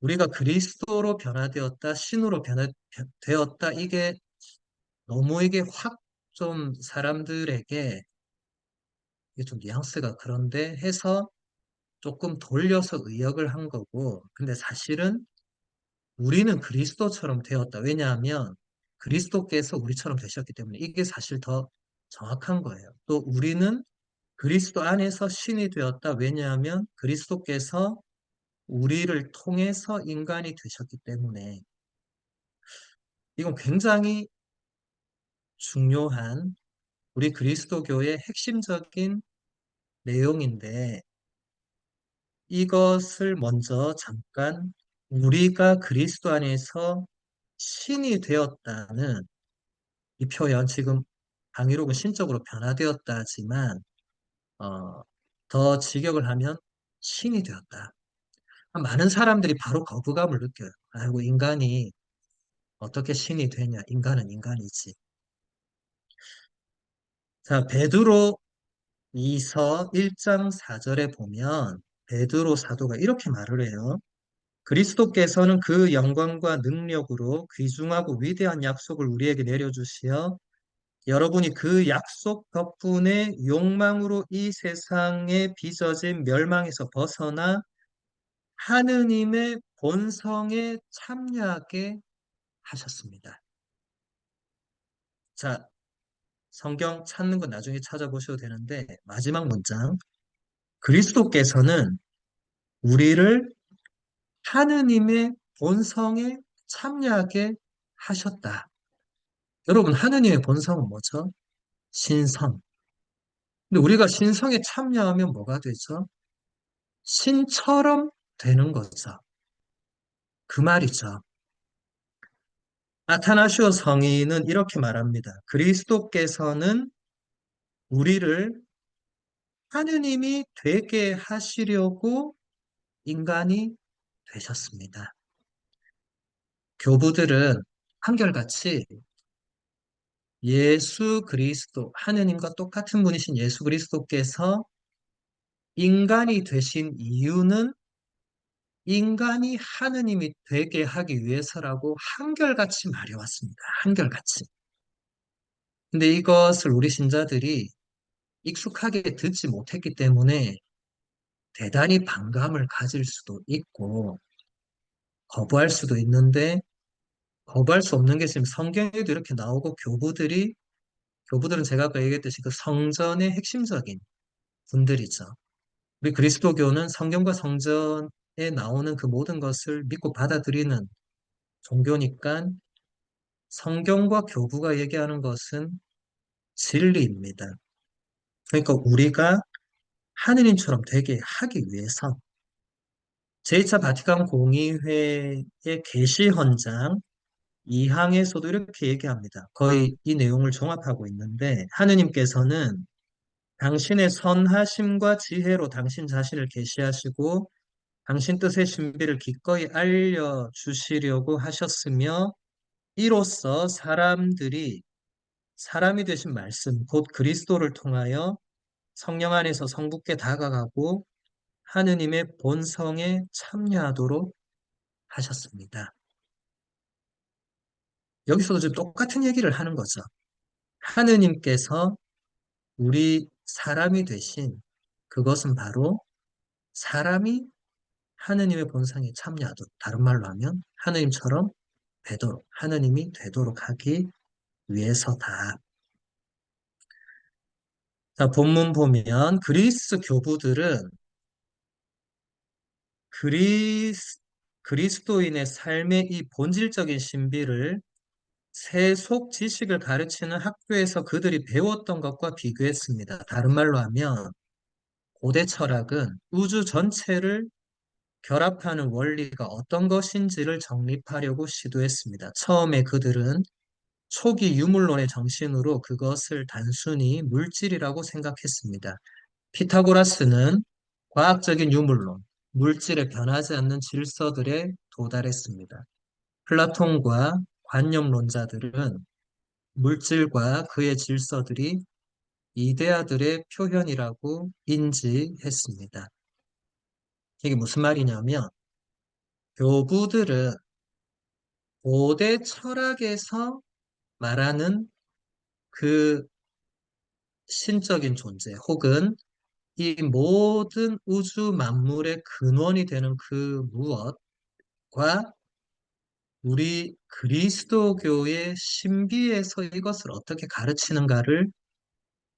우리가 그리스도로 변화되었다, 신으로 변화되었다, 이게 너무 이게 확 좀 사람들에게 이게 좀 뉘앙스가 그런데 해서 조금 돌려서 의역을 한 거고, 근데 사실은 우리는 그리스도처럼 되었다. 왜냐하면 그리스도께서 우리처럼 되셨기 때문에 이게 사실 더 정확한 거예요. 또 우리는 그리스도 안에서 신이 되었다. 왜냐하면 그리스도께서 우리를 통해서 인간이 되셨기 때문에 이건 굉장히 중요한 우리 그리스도교의 핵심적인 내용인데 이것을 먼저 잠깐 우리가 그리스도 안에서 신이 되었다는 이 표현 지금 강의록은 신적으로 변화되었다지만 어, 더 직역을 하면 신이 되었다. 많은 사람들이 바로 거부감을 느껴요. 아이고 인간이 어떻게 신이 되냐? 인간은 인간이지. 자, 베드로 2서 1장 4절에 보면 베드로 사도가 이렇게 말을 해요. 그리스도께서는 그 영광과 능력으로 귀중하고 위대한 약속을 우리에게 내려주시어 여러분이 그 약속 덕분에 욕망으로 이 세상에 빚어진 멸망에서 벗어나 하느님의 본성에 참여하게 하셨습니다. 자, 성경 찾는 건 나중에 찾아보셔도 되는데 마지막 문장 그리스도께서는 우리를 하느님의 본성에 참여하게 하셨다. 여러분, 하느님의 본성은 뭐죠? 신성. 근데 우리가 신성에 참여하면 뭐가 되죠? 신처럼 되는 거죠. 그 말이죠. 아타나시오 성인은 이렇게 말합니다. 그리스도께서는 우리를 하느님이 되게 하시려고 인간이 되셨습니다. 교부들은 한결같이 예수 그리스도, 하느님과 똑같은 분이신 예수 그리스도께서 인간이 되신 이유는 인간이 하느님이 되게 하기 위해서라고 한결같이 말해왔습니다. 한결같이. 근데 이것을 우리 신자들이 익숙하게 듣지 못했기 때문에 대단히 반감을 가질 수도 있고 거부할 수도 있는데 거부할 수 없는 게 지금 성경에도 이렇게 나오고 교부들은 제가 아까 얘기했듯이 그 성전의 핵심적인 분들이죠. 우리 그리스도교는 성경과 성전에 나오는 그 모든 것을 믿고 받아들이는 종교니까 성경과 교부가 얘기하는 것은 진리입니다. 그러니까 우리가 하느님처럼 되게 하기 위해서 제2차 바티칸 공의회의 계시 헌장 2항에서도 이렇게 얘기합니다. 거의 이 내용을 종합하고 있는데 하느님께서는 당신의 선하심과 지혜로 당신 자신을 계시하시고 당신 뜻의 신비를 기꺼이 알려주시려고 하셨으며 이로써 사람이 되신 말씀, 곧 그리스도를 통하여 성령 안에서 성부께 다가가고 하느님의 본성에 참여하도록 하셨습니다. 여기서도 지금 똑같은 얘기를 하는 거죠. 하느님께서 우리 사람이 되신 그것은 바로 사람이 하느님의 본성에 참여하도록, 다른 말로 하면 하느님처럼 되도록, 하느님이 되도록 하기 위해서다. 자, 본문 보면 그리스 교부들은 그리스, 그리스도인의 삶의 이 본질적인 신비를 세속 지식을 가르치는 학교에서 그들이 배웠던 것과 비교했습니다. 다른 말로 하면 고대 철학은 우주 전체를 결합하는 원리가 어떤 것인지를 정립하려고 시도했습니다. 처음에 그들은 초기 유물론의 정신으로 그것을 단순히 물질이라고 생각했습니다. 피타고라스는 과학적인 유물론, 물질에 변하지 않는 질서들에 도달했습니다. 플라톤과 관념론자들은 물질과 그의 질서들이 이데아들의 표현이라고 인지했습니다. 이게 무슨 말이냐면 교부들은 고대 철학에서 말하는 그 신적인 존재 혹은 이 모든 우주 만물의 근원이 되는 그 무엇과 우리 그리스도교의 신비에서 이것을 어떻게 가르치는가를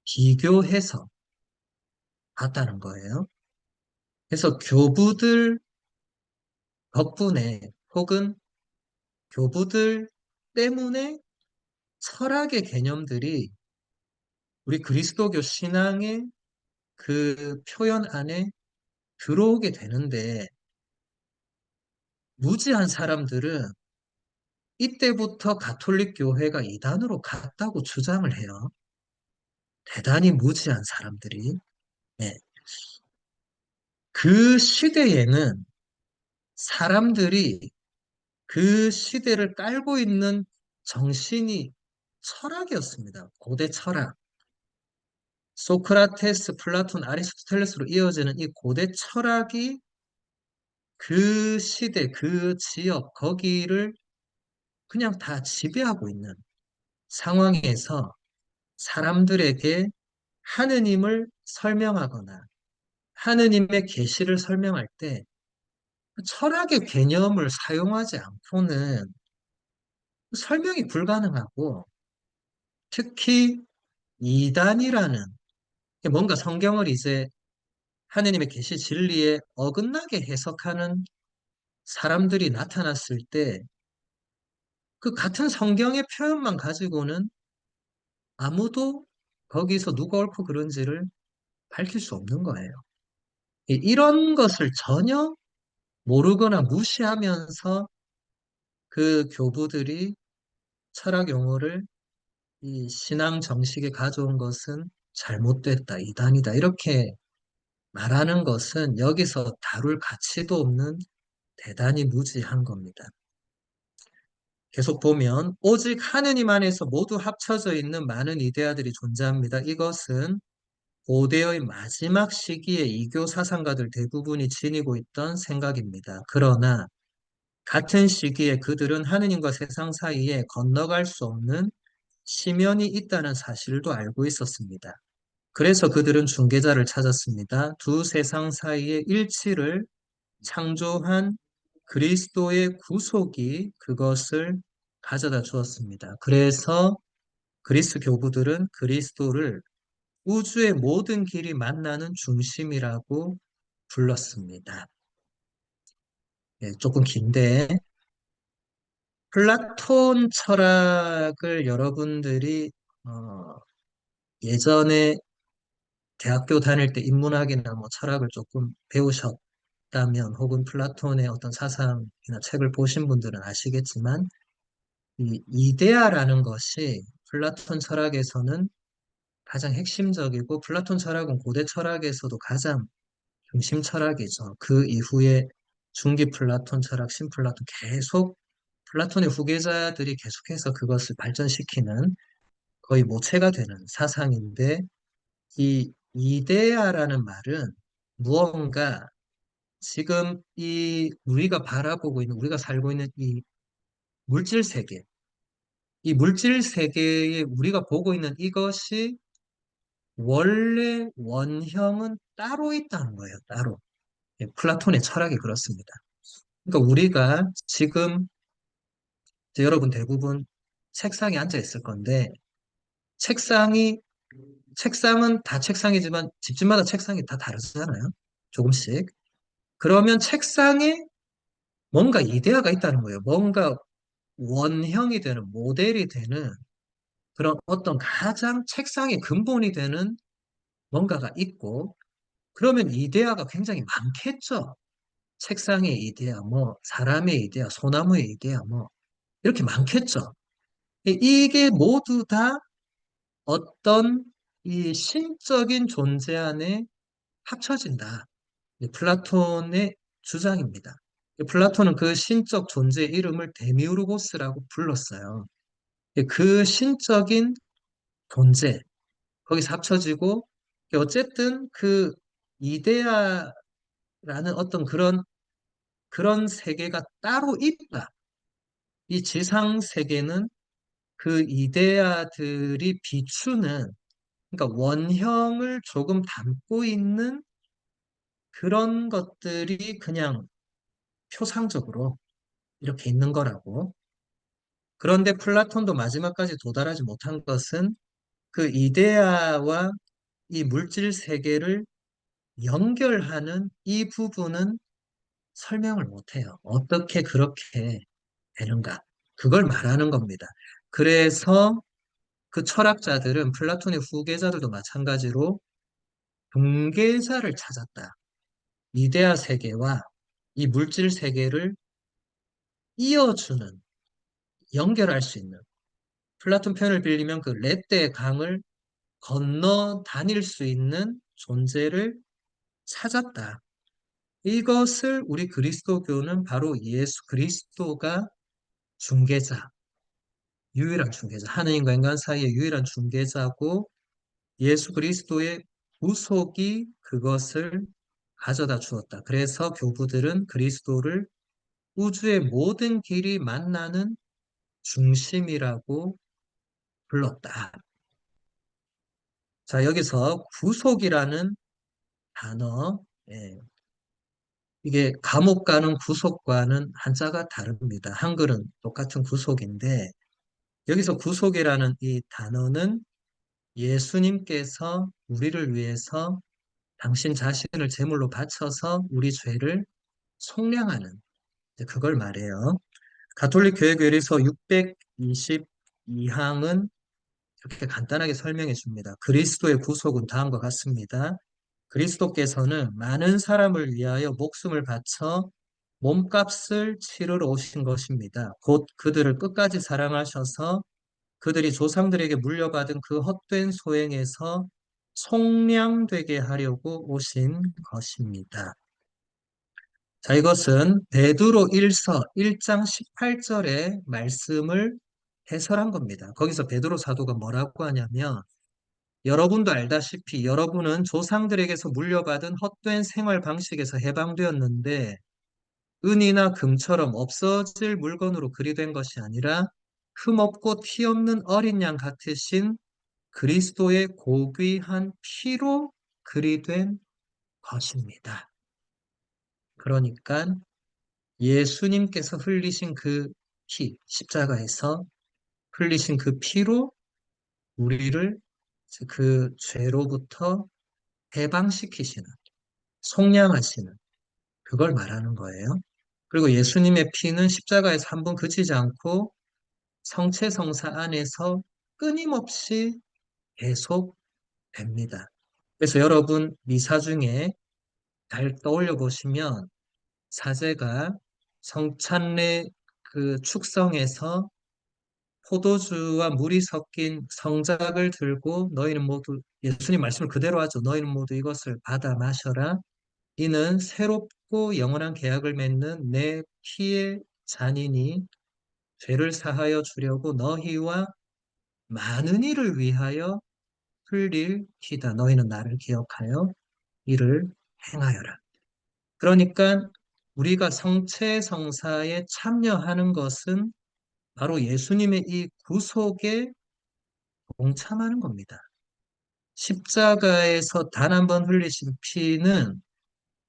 비교해서 봤다는 거예요. 그래서 교부들 덕분에 혹은 교부들 때문에 철학의 개념들이 우리 그리스도교 신앙의 그 표현 안에 들어오게 되는데 무지한 사람들은 이때부터 가톨릭 교회가 이단으로 갔다고 주장을 해요. 대단히 무지한 사람들이. 네. 그 시대에는 사람들이 그 시대를 깔고 있는 정신이 철학이었습니다. 고대 철학. 소크라테스, 플라톤, 아리스토텔레스로 이어지는 이 고대 철학이 그 시대, 그 지역, 거기를 그냥 다 지배하고 있는 상황에서 사람들에게 하느님을 설명하거나 하느님의 계시를 설명할 때 철학의 개념을 사용하지 않고는 설명이 불가능하고 특히 이단이라는 뭔가 성경을 이제 하느님의 계시 진리에 어긋나게 해석하는 사람들이 나타났을 때 그 같은 성경의 표현만 가지고는 아무도 거기서 누가 옳고 그른지를 밝힐 수 없는 거예요. 이런 것을 전혀 모르거나 무시하면서 그 교부들이 철학 용어를 이 신앙 정식에 가져온 것은 잘못됐다, 이단이다, 이렇게 말하는 것은 여기서 다룰 가치도 없는 대단히 무지한 겁니다. 계속 보면 오직 하느님 안에서 모두 합쳐져 있는 많은 이데아들이 존재합니다. 이것은 고대의 마지막 시기에 이교 사상가들 대부분이 지니고 있던 생각입니다. 그러나 같은 시기에 그들은 하느님과 세상 사이에 건너갈 수 없는 심연이 있다는 사실도 알고 있었습니다. 그래서 그들은 중개자를 찾았습니다. 두 세상 사이의 일치를 창조한 그리스도의 구속이 그것을 가져다 주었습니다. 그래서 그리스 교부들은 그리스도를 우주의 모든 길이 만나는 중심이라고 불렀습니다. 예, 조금 긴데 플라톤 철학을 여러분들이 예전에 대학교 다닐 때 인문학이나 뭐 철학을 조금 배우셨다면 혹은 플라톤의 어떤 사상이나 책을 보신 분들은 아시겠지만 이 이데아라는 것이 플라톤 철학에서는 가장 핵심적이고 플라톤 철학은 고대 철학에서도 가장 중심 철학이죠. 그 이후에 중기 플라톤 철학, 신플라톤 계속 플라톤의 후계자들이 계속해서 그것을 발전시키는 거의 모체가 되는 사상인데 이 이데아라는 말은 무언가 지금 이 우리가 바라보고 있는 우리가 살고 있는 이 물질 세계, 이 물질 세계에 우리가 보고 있는 이것이 원래 원형은 따로 있다는 거예요. 따로. 예, 플라톤의 철학이 그렇습니다. 그러니까 우리가 지금 이제 여러분 대부분 책상에 앉아 있을 건데 책상이 책상은 다 책상이지만 집집마다 책상이 다 다르잖아요. 조금씩. 그러면 책상에 뭔가 이데아가 있다는 거예요. 뭔가 원형이 되는 모델이 되는 그런 어떤 가장 책상의 근본이 되는 뭔가가 있고 그러면 이데아가 굉장히 많겠죠. 책상의 이데아, 뭐 사람의 이데아, 소나무의 이데아, 뭐 이렇게 많겠죠. 이게 모두 다 어떤 이 신적인 존재 안에 합쳐진다. 플라톤의 주장입니다. 플라톤은 그 신적 존재의 이름을 데미우르고스라고 불렀어요. 그 신적인 존재, 거기서 합쳐지고, 어쨌든 그 이데아라는 어떤 그런 세계가 따로 있다. 이 지상 세계는 그 이데아들이 비추는, 그러니까 원형을 조금 담고 있는 그런 것들이 그냥 표상적으로 이렇게 있는 거라고. 그런데 플라톤도 마지막까지 도달하지 못한 것은 그 이데아와 이 물질 세계를 연결하는 이 부분은 설명을 못해요. 어떻게 그렇게 되는가? 그걸 말하는 겁니다. 그래서 그 철학자들은 플라톤의 후계자들도 마찬가지로 중개자를 찾았다. 이데아 세계와 이 물질 세계를 이어주는, 연결할 수 있는 플라톤 표현을 빌리면 그 레떼의 강을 건너 다닐 수 있는 존재를 찾았다. 이것을 우리 그리스도교는 바로 예수 그리스도가 중개자, 유일한 중개자, 하나님과 인간 사이의 유일한 중개자고 예수 그리스도의 구속이 그것을 가져다 주었다. 그래서 교부들은 그리스도를 우주의 모든 길이 만나는 중심이라고 불렀다. 자, 여기서 구속이라는 단어, 예, 이게 감옥 가는 구속과는 한자가 다릅니다. 한글은 똑같은 구속인데, 여기서 구속이라는 이 단어는 예수님께서 우리를 위해서 당신 자신을 제물로 바쳐서 우리 죄를 속량하는, 이제 그걸 말해요. 가톨릭 교회교리서 622항은 이렇게 간단하게 설명해 줍니다. 그리스도의 구속은 다음과 같습니다. 그리스도께서는 많은 사람을 위하여 목숨을 바쳐 몸값을 치르러 오신 것입니다. 곧 그들을 끝까지 사랑하셔서 그들이 조상들에게 물려받은 그 헛된 소행에서 속량되게 하려고 오신 것입니다. 자, 이것은 베드로 1서 1장 18절의 말씀을 해설한 겁니다. 거기서 베드로 사도가 뭐라고 하냐면 여러분도 알다시피 여러분은 조상들에게서 물려받은 헛된 생활 방식에서 해방되었는데 은이나 금처럼 없어질 물건으로 그리 된 것이 아니라 흠없고 티 없는 어린 양 같으신 그리스도의 고귀한 피로 그리 된 것입니다. 그러니까 예수님께서 흘리신 그 피, 십자가에서 흘리신 그 피로 우리를 그 죄로부터 해방시키시는, 속량하시는, 그걸 말하는 거예요. 그리고 예수님의 피는 십자가에서 한 번 그치지 않고 성체성사 안에서 끊임없이 계속됩니다. 그래서 여러분 미사 중에 잘 떠올려 보시면 사제가 성찬례 그 축성에서 포도주와 물이 섞인 성작을 들고 너희는 모두 예수님 말씀을 그대로 하죠. 너희는 모두 이것을 받아 마셔라. 이는 새롭고 영원한 계약을 맺는 내 피의 잔이니 죄를 사하여 주려고 너희와 많은 이를 위하여 흘릴 피다. 너희는 나를 기억하여 이를 행하여라. 그러니까 우리가 성체성사에 참여하는 것은 바로 예수님의 이 구속에 동참하는 겁니다. 십자가에서 단 한 번 흘리신 피는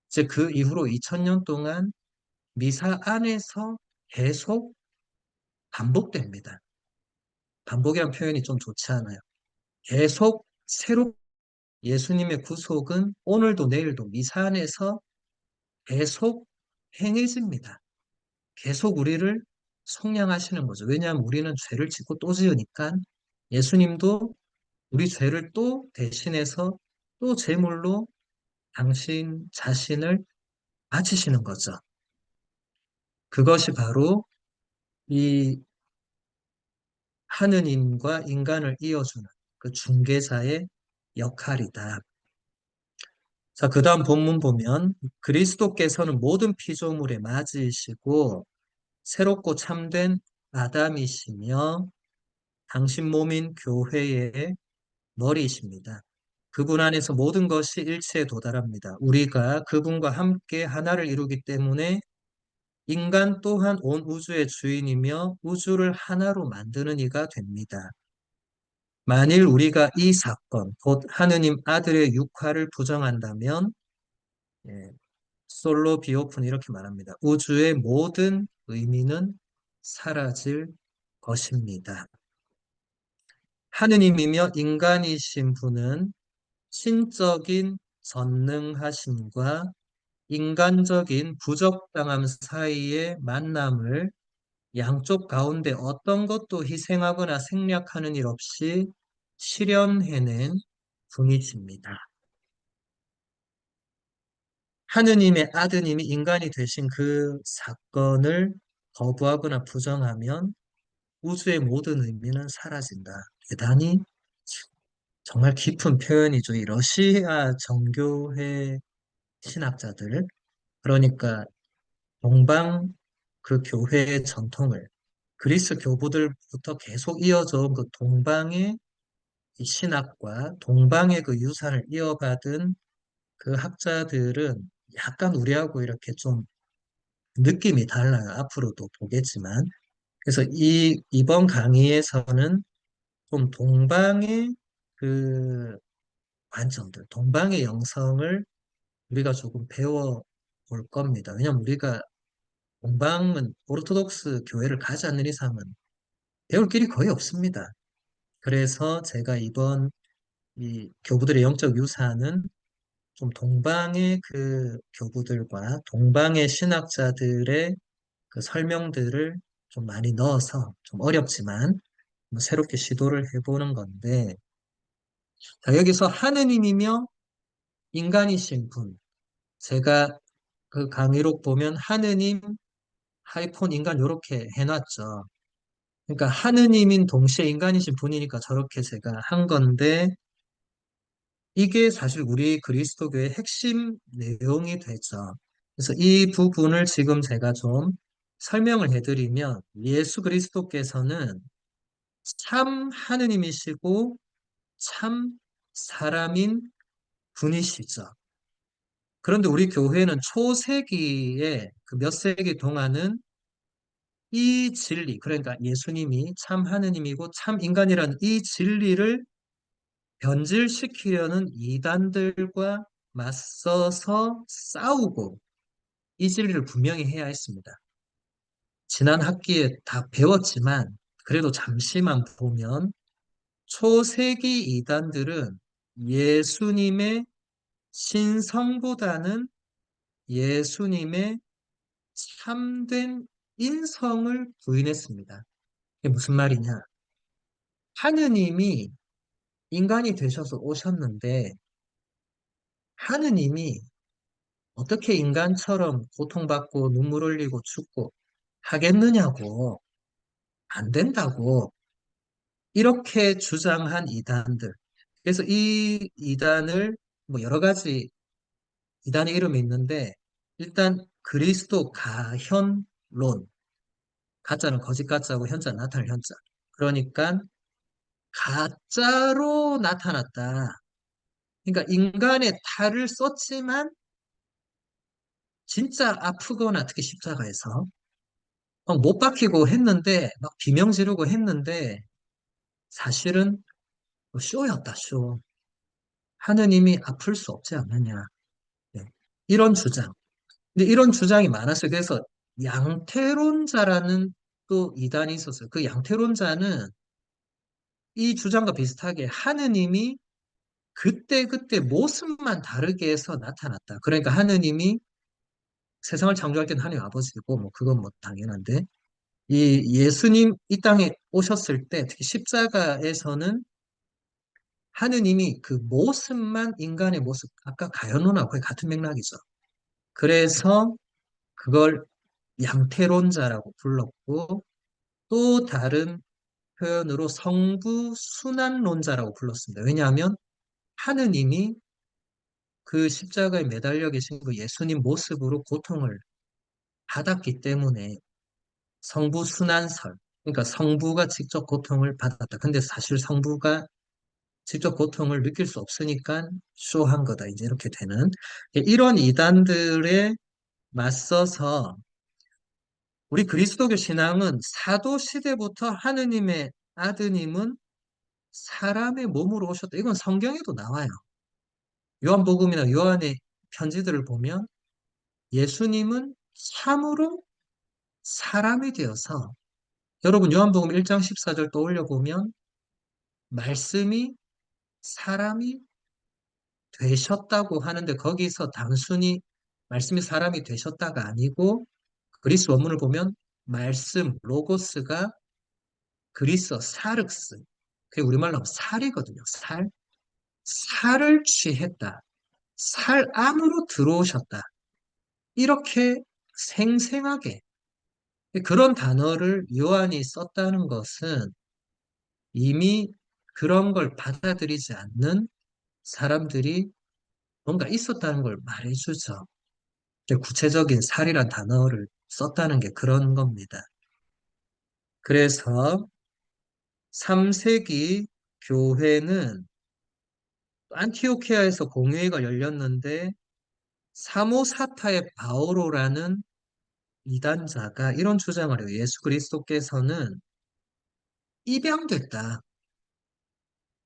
이제 그 이후로 2000년 동안 미사 안에서 계속 반복됩니다. 반복이라는 표현이 좀 좋지 않아요. 계속 새로 예수님의 구속은 오늘도 내일도 미사 안에서 계속 행해집니다. 계속 우리를 속량하시는 거죠. 왜냐하면 우리는 죄를 짓고 또 지으니까 예수님도 우리 죄를 또 대신해서 또 제물로 당신 자신을 바치시는 거죠. 그것이 바로 이 하느님과 인간을 이어주는 그 중개자의 역할이다. 자, 그 다음 본문 보면 그리스도께서는 모든 피조물의 맞이이시고 새롭고 참된 아담이시며 당신 몸인 교회의 머리이십니다. 그분 안에서 모든 것이 일체에 도달합니다. 우리가 그분과 함께 하나를 이루기 때문에 인간 또한 온 우주의 주인이며 우주를 하나로 만드는 이가 됩니다. 만일 우리가 이 사건, 곧 하느님 아들의 육화를 부정한다면 예, 솔로 비오픈 이렇게 말합니다. 우주의 모든 의미는 사라질 것입니다. 하느님이며 인간이신 분은 신적인 전능하심과 인간적인 부적당함 사이의 만남을 양쪽 가운데 어떤 것도 희생하거나 생략하는 일 없이 실현해낸 분이십니다. 하느님의 아드님이 인간이 되신 그 사건을 거부하거나 부정하면 우주의 모든 의미는 사라진다. 대단히 정말 깊은 표현이죠. 이 러시아 정교회 신학자들, 그러니까 동방 그 교회의 전통을 그리스 교부들부터 계속 이어져 온 그 동방의 이 신학과 동방의 그 유산을 이어받은 그 학자들은 약간 우리하고 이렇게 좀 느낌이 달라요. 앞으로도 보겠지만. 그래서 이번 강의에서는 좀 동방의 그 관점들, 동방의 영성을 우리가 조금 배워 볼 겁니다. 왜냐면 우리가 동방은 오르토독스 교회를 가지 않는 이상은 배울 길이 거의 없습니다. 그래서 제가 이번 이 교부들의 영적 유산은 좀 동방의 그 교부들과 동방의 신학자들의 그 설명들을 좀 많이 넣어서 좀 어렵지만 뭐 새롭게 시도를 해보는 건데, 자, 여기서 하느님이며 인간이신 분, 제가 그 강의록 보면 하느님, 하이폰 인간 요렇게 해놨죠. 그러니까 하느님인 동시에 인간이신 분이니까 저렇게 제가 한 건데 이게 사실 우리 그리스도교의 핵심 내용이 되죠. 그래서 이 부분을 지금 제가 좀 설명을 해드리면 예수 그리스도께서는 참 하느님이시고 참 사람인 분이시죠. 그런데 우리 교회는 초세기에 그 몇 세기 동안은 이 진리, 그러니까 예수님이 참 하느님이고 참 인간이라는 이 진리를 변질시키려는 이단들과 맞서서 싸우고 이 진리를 분명히 해야 했습니다. 지난 학기에 다 배웠지만 그래도 잠시만 보면 초세기 이단들은 예수님의 신성보다는 예수님의 참된 인성을 부인했습니다. 이게 무슨 말이냐? 하느님이 인간이 되셔서 오셨는데 하느님이 어떻게 인간처럼 고통받고 눈물 흘리고 죽고 하겠느냐고 안 된다고 이렇게 주장한 이단들. 그래서 이 이단을 뭐 여러 가지 이단의 이름이 있는데 일단 그리스도 가현론 가짜는 거짓 가짜고 현자는 나타낼 현자. 그러니까 가짜로 나타났다. 그러니까 인간의 탈을 썼지만 진짜 아프거나 특히 십자가에서 못 박히고 했는데 막 비명 지르고 했는데 사실은 쇼였다, 쇼. 하느님이 아플 수 없지 않느냐. 네. 이런 주장. 근데 이런 주장이 많았어요. 그래서 양태론자라는 또 이단이 있었어요. 그 양태론자는 이 주장과 비슷하게 하느님이 그때그때 모습만 다르게 해서 나타났다. 그러니까 하느님이 세상을 창조할 때는 하나님 아버지고, 뭐, 그건 뭐 당연한데, 이 예수님 이 땅에 오셨을 때, 특히 십자가에서는 하느님이 그 모습만 인간의 모습, 아까 가현론하고 거의 같은 맥락이죠. 그래서 그걸 양태론자라고 불렀고, 또 다른 표현으로 성부 순환론자라고 불렀습니다. 왜냐하면 하느님이 그 십자가에 매달려 계신 그 예수님 모습으로 고통을 받았기 때문에 성부 순환설, 그러니까 성부가 직접 고통을 받았다. 근데 사실 성부가 직접 고통을 느낄 수 없으니까 쇼한 거다. 이제 이렇게 되는 이런 이단들에 맞서서 우리 그리스도교 신앙은 사도 시대부터 하느님의 아드님은 사람의 몸으로 오셨다. 이건 성경에도 나와요. 요한복음이나 요한의 편지들을 보면 예수님은 참으로 사람이 되어서 여러분 요한복음 1장 14절 떠올려 보면 말씀이 사람이 되셨다고 하는데 거기서 단순히 말씀이 사람이 되셨다가 아니고 그리스 원문을 보면 말씀 로고스가 그리스어 사륵스 그게 우리말로 하면 살이거든요. 살을 취했다. 살 안으로 들어오셨다. 이렇게 생생하게 그런 단어를 요한이 썼다는 것은 이미 그런 걸 받아들이지 않는 사람들이 뭔가 있었다는 걸 말해주죠. 구체적인 살이란 단어를 썼다는 게 그런 겁니다. 그래서 3세기 교회는 안티오키아에서 공회가 열렸는데 사모사타의 바오로라는 이단자가 이런 주장을 해요. 예수 그리스도께서는 입양됐다.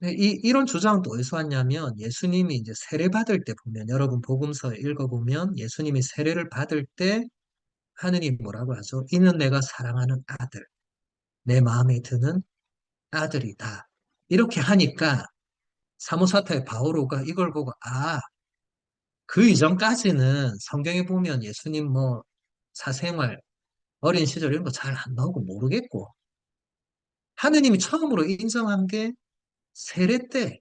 이런 주장은 또 어디서 왔냐면 예수님이 이제 세례 받을 때 보면 여러분 복음서 읽어보면 예수님이 세례를 받을 때 하느님 뭐라고 하죠? 이는 내가 사랑하는 아들, 내 마음에 드는 아들이다. 이렇게 하니까 사모사타의 바오로가 이걸 보고 그 이전까지는 성경에 보면 예수님 뭐 사생활, 어린 시절 이런 거 잘 안 나오고 모르겠고 하느님이 처음으로 인정한 게 세례 때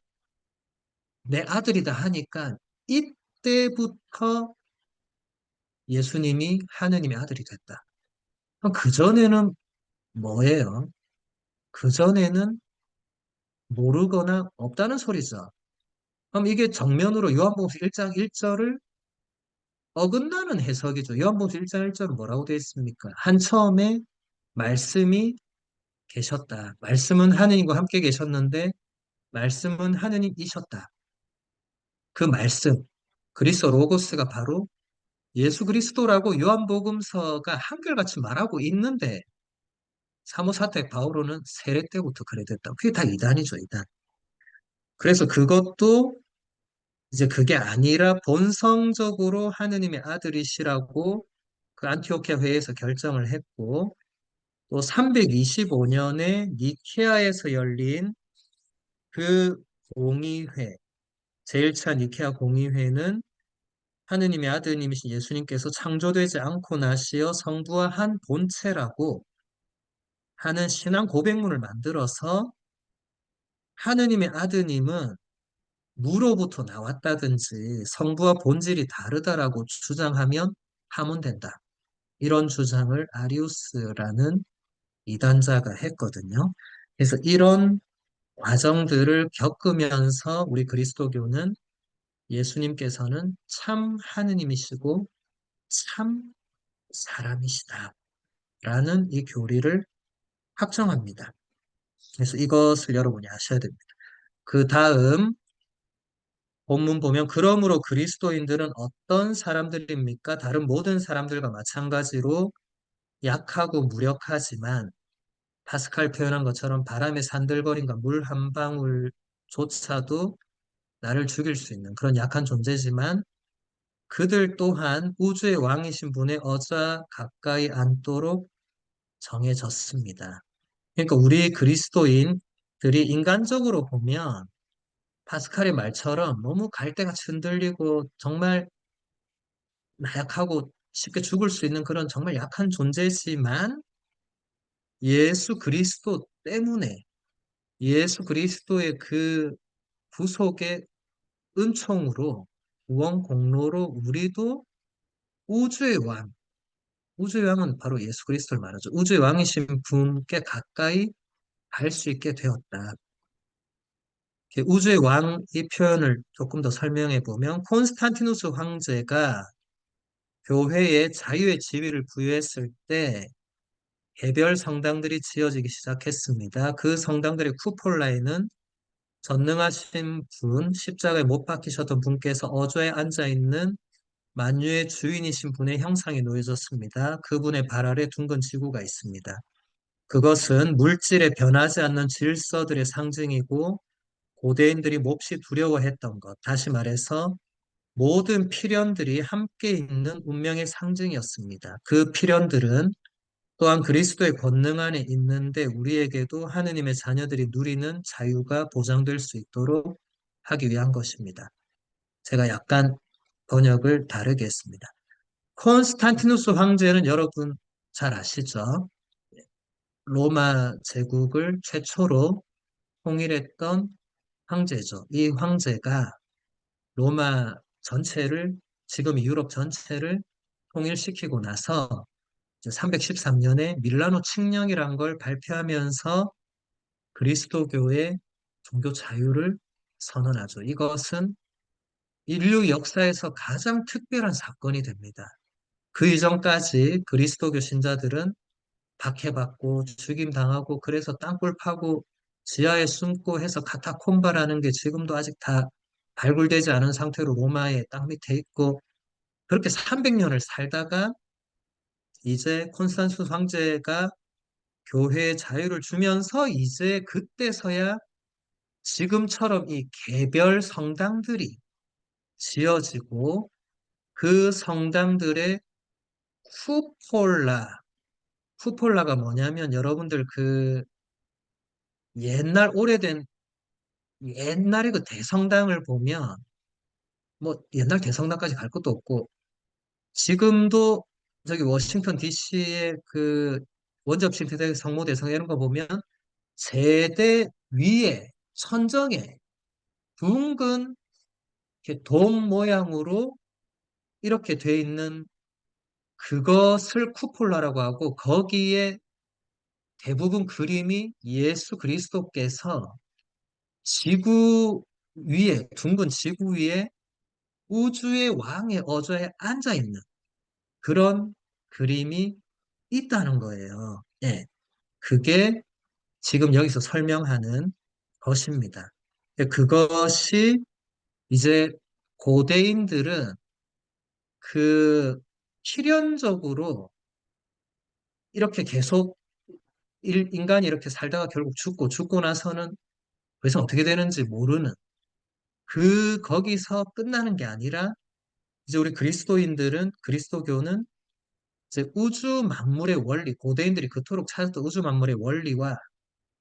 내 아들이다 하니까 이때부터 예수님이 하느님의 아들이 됐다. 그럼 그전에는 뭐예요? 그전에는 모르거나 없다는 소리죠. 그럼 이게 정면으로 요한복음 1장 1절을 어긋나는 해석이죠. 요한복음 1장 1절은 뭐라고 되어 있습니까? 한 처음에 말씀이 계셨다. 말씀은 하느님과 함께 계셨는데 말씀은 하느님이셨다. 그 말씀, 그리스도 로고스가 바로 예수 그리스도라고 요한복음서가 한결같이 말하고 있는데 사모사택 바오로는 세례 때부터 그래 됐다. 그게 다 이단이죠, 이단. 그래서 그것도 이제 그게 아니라 본성적으로 하느님의 아들이시라고 그 안티오키아 회의에서 결정을 했고 또 325년에 니케아에서 열린 그 공의회, 제1차 니케아 공의회는 하느님의 아드님이신 예수님께서 창조되지 않고 나시어 성부와 한 본체라고 하는 신앙 고백문을 만들어서 하느님의 아드님은 무로부터 나왔다든지 성부와 본질이 다르다라고 주장하면 파문된다. 이런 주장을 아리우스라는 이단자가 했거든요. 그래서 이런 과정들을 겪으면서 우리 그리스도교는 예수님께서는 참 하느님이시고 참 사람이시다. 라는 이 교리를 확정합니다. 그래서 이것을 여러분이 아셔야 됩니다. 그 다음 본문 보면 그러므로 그리스도인들은 어떤 사람들입니까? 다른 모든 사람들과 마찬가지로 약하고 무력하지만 파스칼 표현한 것처럼 바람의 산들거림과 물 한 방울조차도 나를 죽일 수 있는 그런 약한 존재지만 그들 또한 우주의 왕이신 분의 어자 가까이 앉도록 정해졌습니다. 그러니까 우리 그리스도인들이 인간적으로 보면 파스칼의 말처럼 너무 갈대같이 흔들리고 정말 나약하고 쉽게 죽을 수 있는 그런 정말 약한 존재지만 예수 그리스도 때문에 예수 그리스도의 그 구속의 은총으로 구원 공로로 우리도 우주의 왕, 우주의 왕은 바로 예수 그리스도를 말하죠. 우주의 왕이신 분께 가까이 갈 수 있게 되었다. 우주의 왕 이 표현을 조금 더 설명해 보면 콘스탄티누스 황제가 교회에 자유의 지위를 부여했을 때 개별 성당들이 지어지기 시작했습니다. 그 성당들의 쿠폴라에는 전능하신 분, 십자가에 못 박히셨던 분께서 어조에 앉아 있는 만유의 주인이신 분의 형상이 놓여졌습니다. 그분의 발 아래 둥근 지구가 있습니다. 그것은 물질에 변하지 않는 질서들의 상징이고 고대인들이 몹시 두려워했던 것. 다시 말해서 모든 필연들이 함께 있는 운명의 상징이었습니다. 그 필연들은 또한 그리스도의 권능 안에 있는데 우리에게도 하느님의 자녀들이 누리는 자유가 보장될 수 있도록 하기 위한 것입니다. 제가 약간 번역을 다르게 했습니다. 콘스탄티누스 황제는 여러분 잘 아시죠? 로마 제국을 최초로 통일했던 황제죠. 이 황제가 로마 전체를, 지금 유럽 전체를 통일시키고 나서 313년에 밀라노 칙령이란 걸 발표하면서 그리스도교의 종교 자유를 선언하죠. 이것은 인류 역사에서 가장 특별한 사건이 됩니다. 그 이전까지 그리스도교 신자들은 박해받고 죽임당하고 그래서 땅굴 파고 지하에 숨고 해서 카타콤바라는 게 지금도 아직 다 발굴되지 않은 상태로 로마의 땅 밑에 있고 그렇게 300년을 살다가 이제 콘스탄스 황제가 교회에 자유를 주면서 이제 그때서야 지금처럼 이 개별 성당들이 지어지고 그 성당들의 쿠폴라, 쿠폴라가 뭐냐면 여러분들 그 옛날 오래된 옛날에 그 대성당을 보면 뭐 옛날 대성당까지 갈 것도 없고 지금도 저기 워싱턴 DC의 그 원접시 대대 성모대성 이런 거 보면 제대 위에 천정에 둥근 이렇게 돔 모양으로 이렇게 돼 있는 그것을 쿠폴라라고 하고 거기에 대부분 그림이 예수 그리스도께서 지구 위에, 둥근 지구 위에 우주의 왕의 어저에 앉아 있는 그런 그림이 있다는 거예요. 예. 그게 지금 여기서 설명하는 것입니다. 그것이 이제 고대인들은 그 필연적으로 이렇게 계속 인간이 이렇게 살다가 결국 죽고 나서는 더 이상 어떻게 되는지 모르는 거기서 끝나는 게 아니라 이제 우리 그리스도인들은 그리스도교는 이제 우주 만물의 원리, 고대인들이 그토록 찾았던 우주 만물의 원리와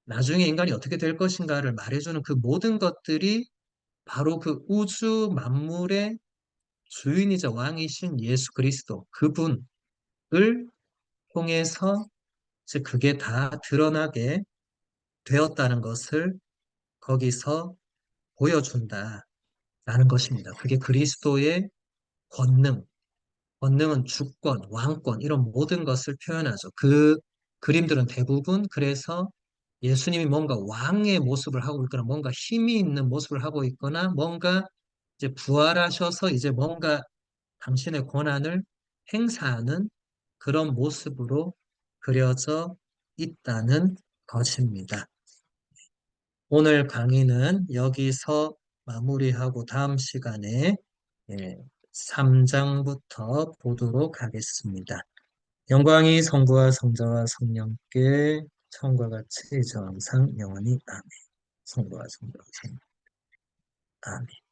나중에 인간이 어떻게 될 것인가를 말해주는 그 모든 것들이 바로 그 우주 만물의 주인이자 왕이신 예수 그리스도 그분을 통해서 이제 그게 다 드러나게 되었다는 것을 거기서 보여준다라는 것입니다. 그게 그리스도의 권능, 권능은 주권, 왕권 이런 모든 것을 표현하죠. 그 그림들은 대부분 그래서 예수님이 뭔가 왕의 모습을 하고 있거나 뭔가 힘이 있는 모습을 하고 있거나 뭔가 이제 부활하셔서 이제 뭔가 당신의 권한을 행사하는 그런 모습으로 그려져 있다는 것입니다. 오늘 강의는 여기서 마무리하고 다음 시간에 3장부터 보도록 하겠습니다. 영광이 성부와 성자와 성령께 처음과 같이 이제 항상 영원히 아멘. 성부와 성자와 성령 아멘.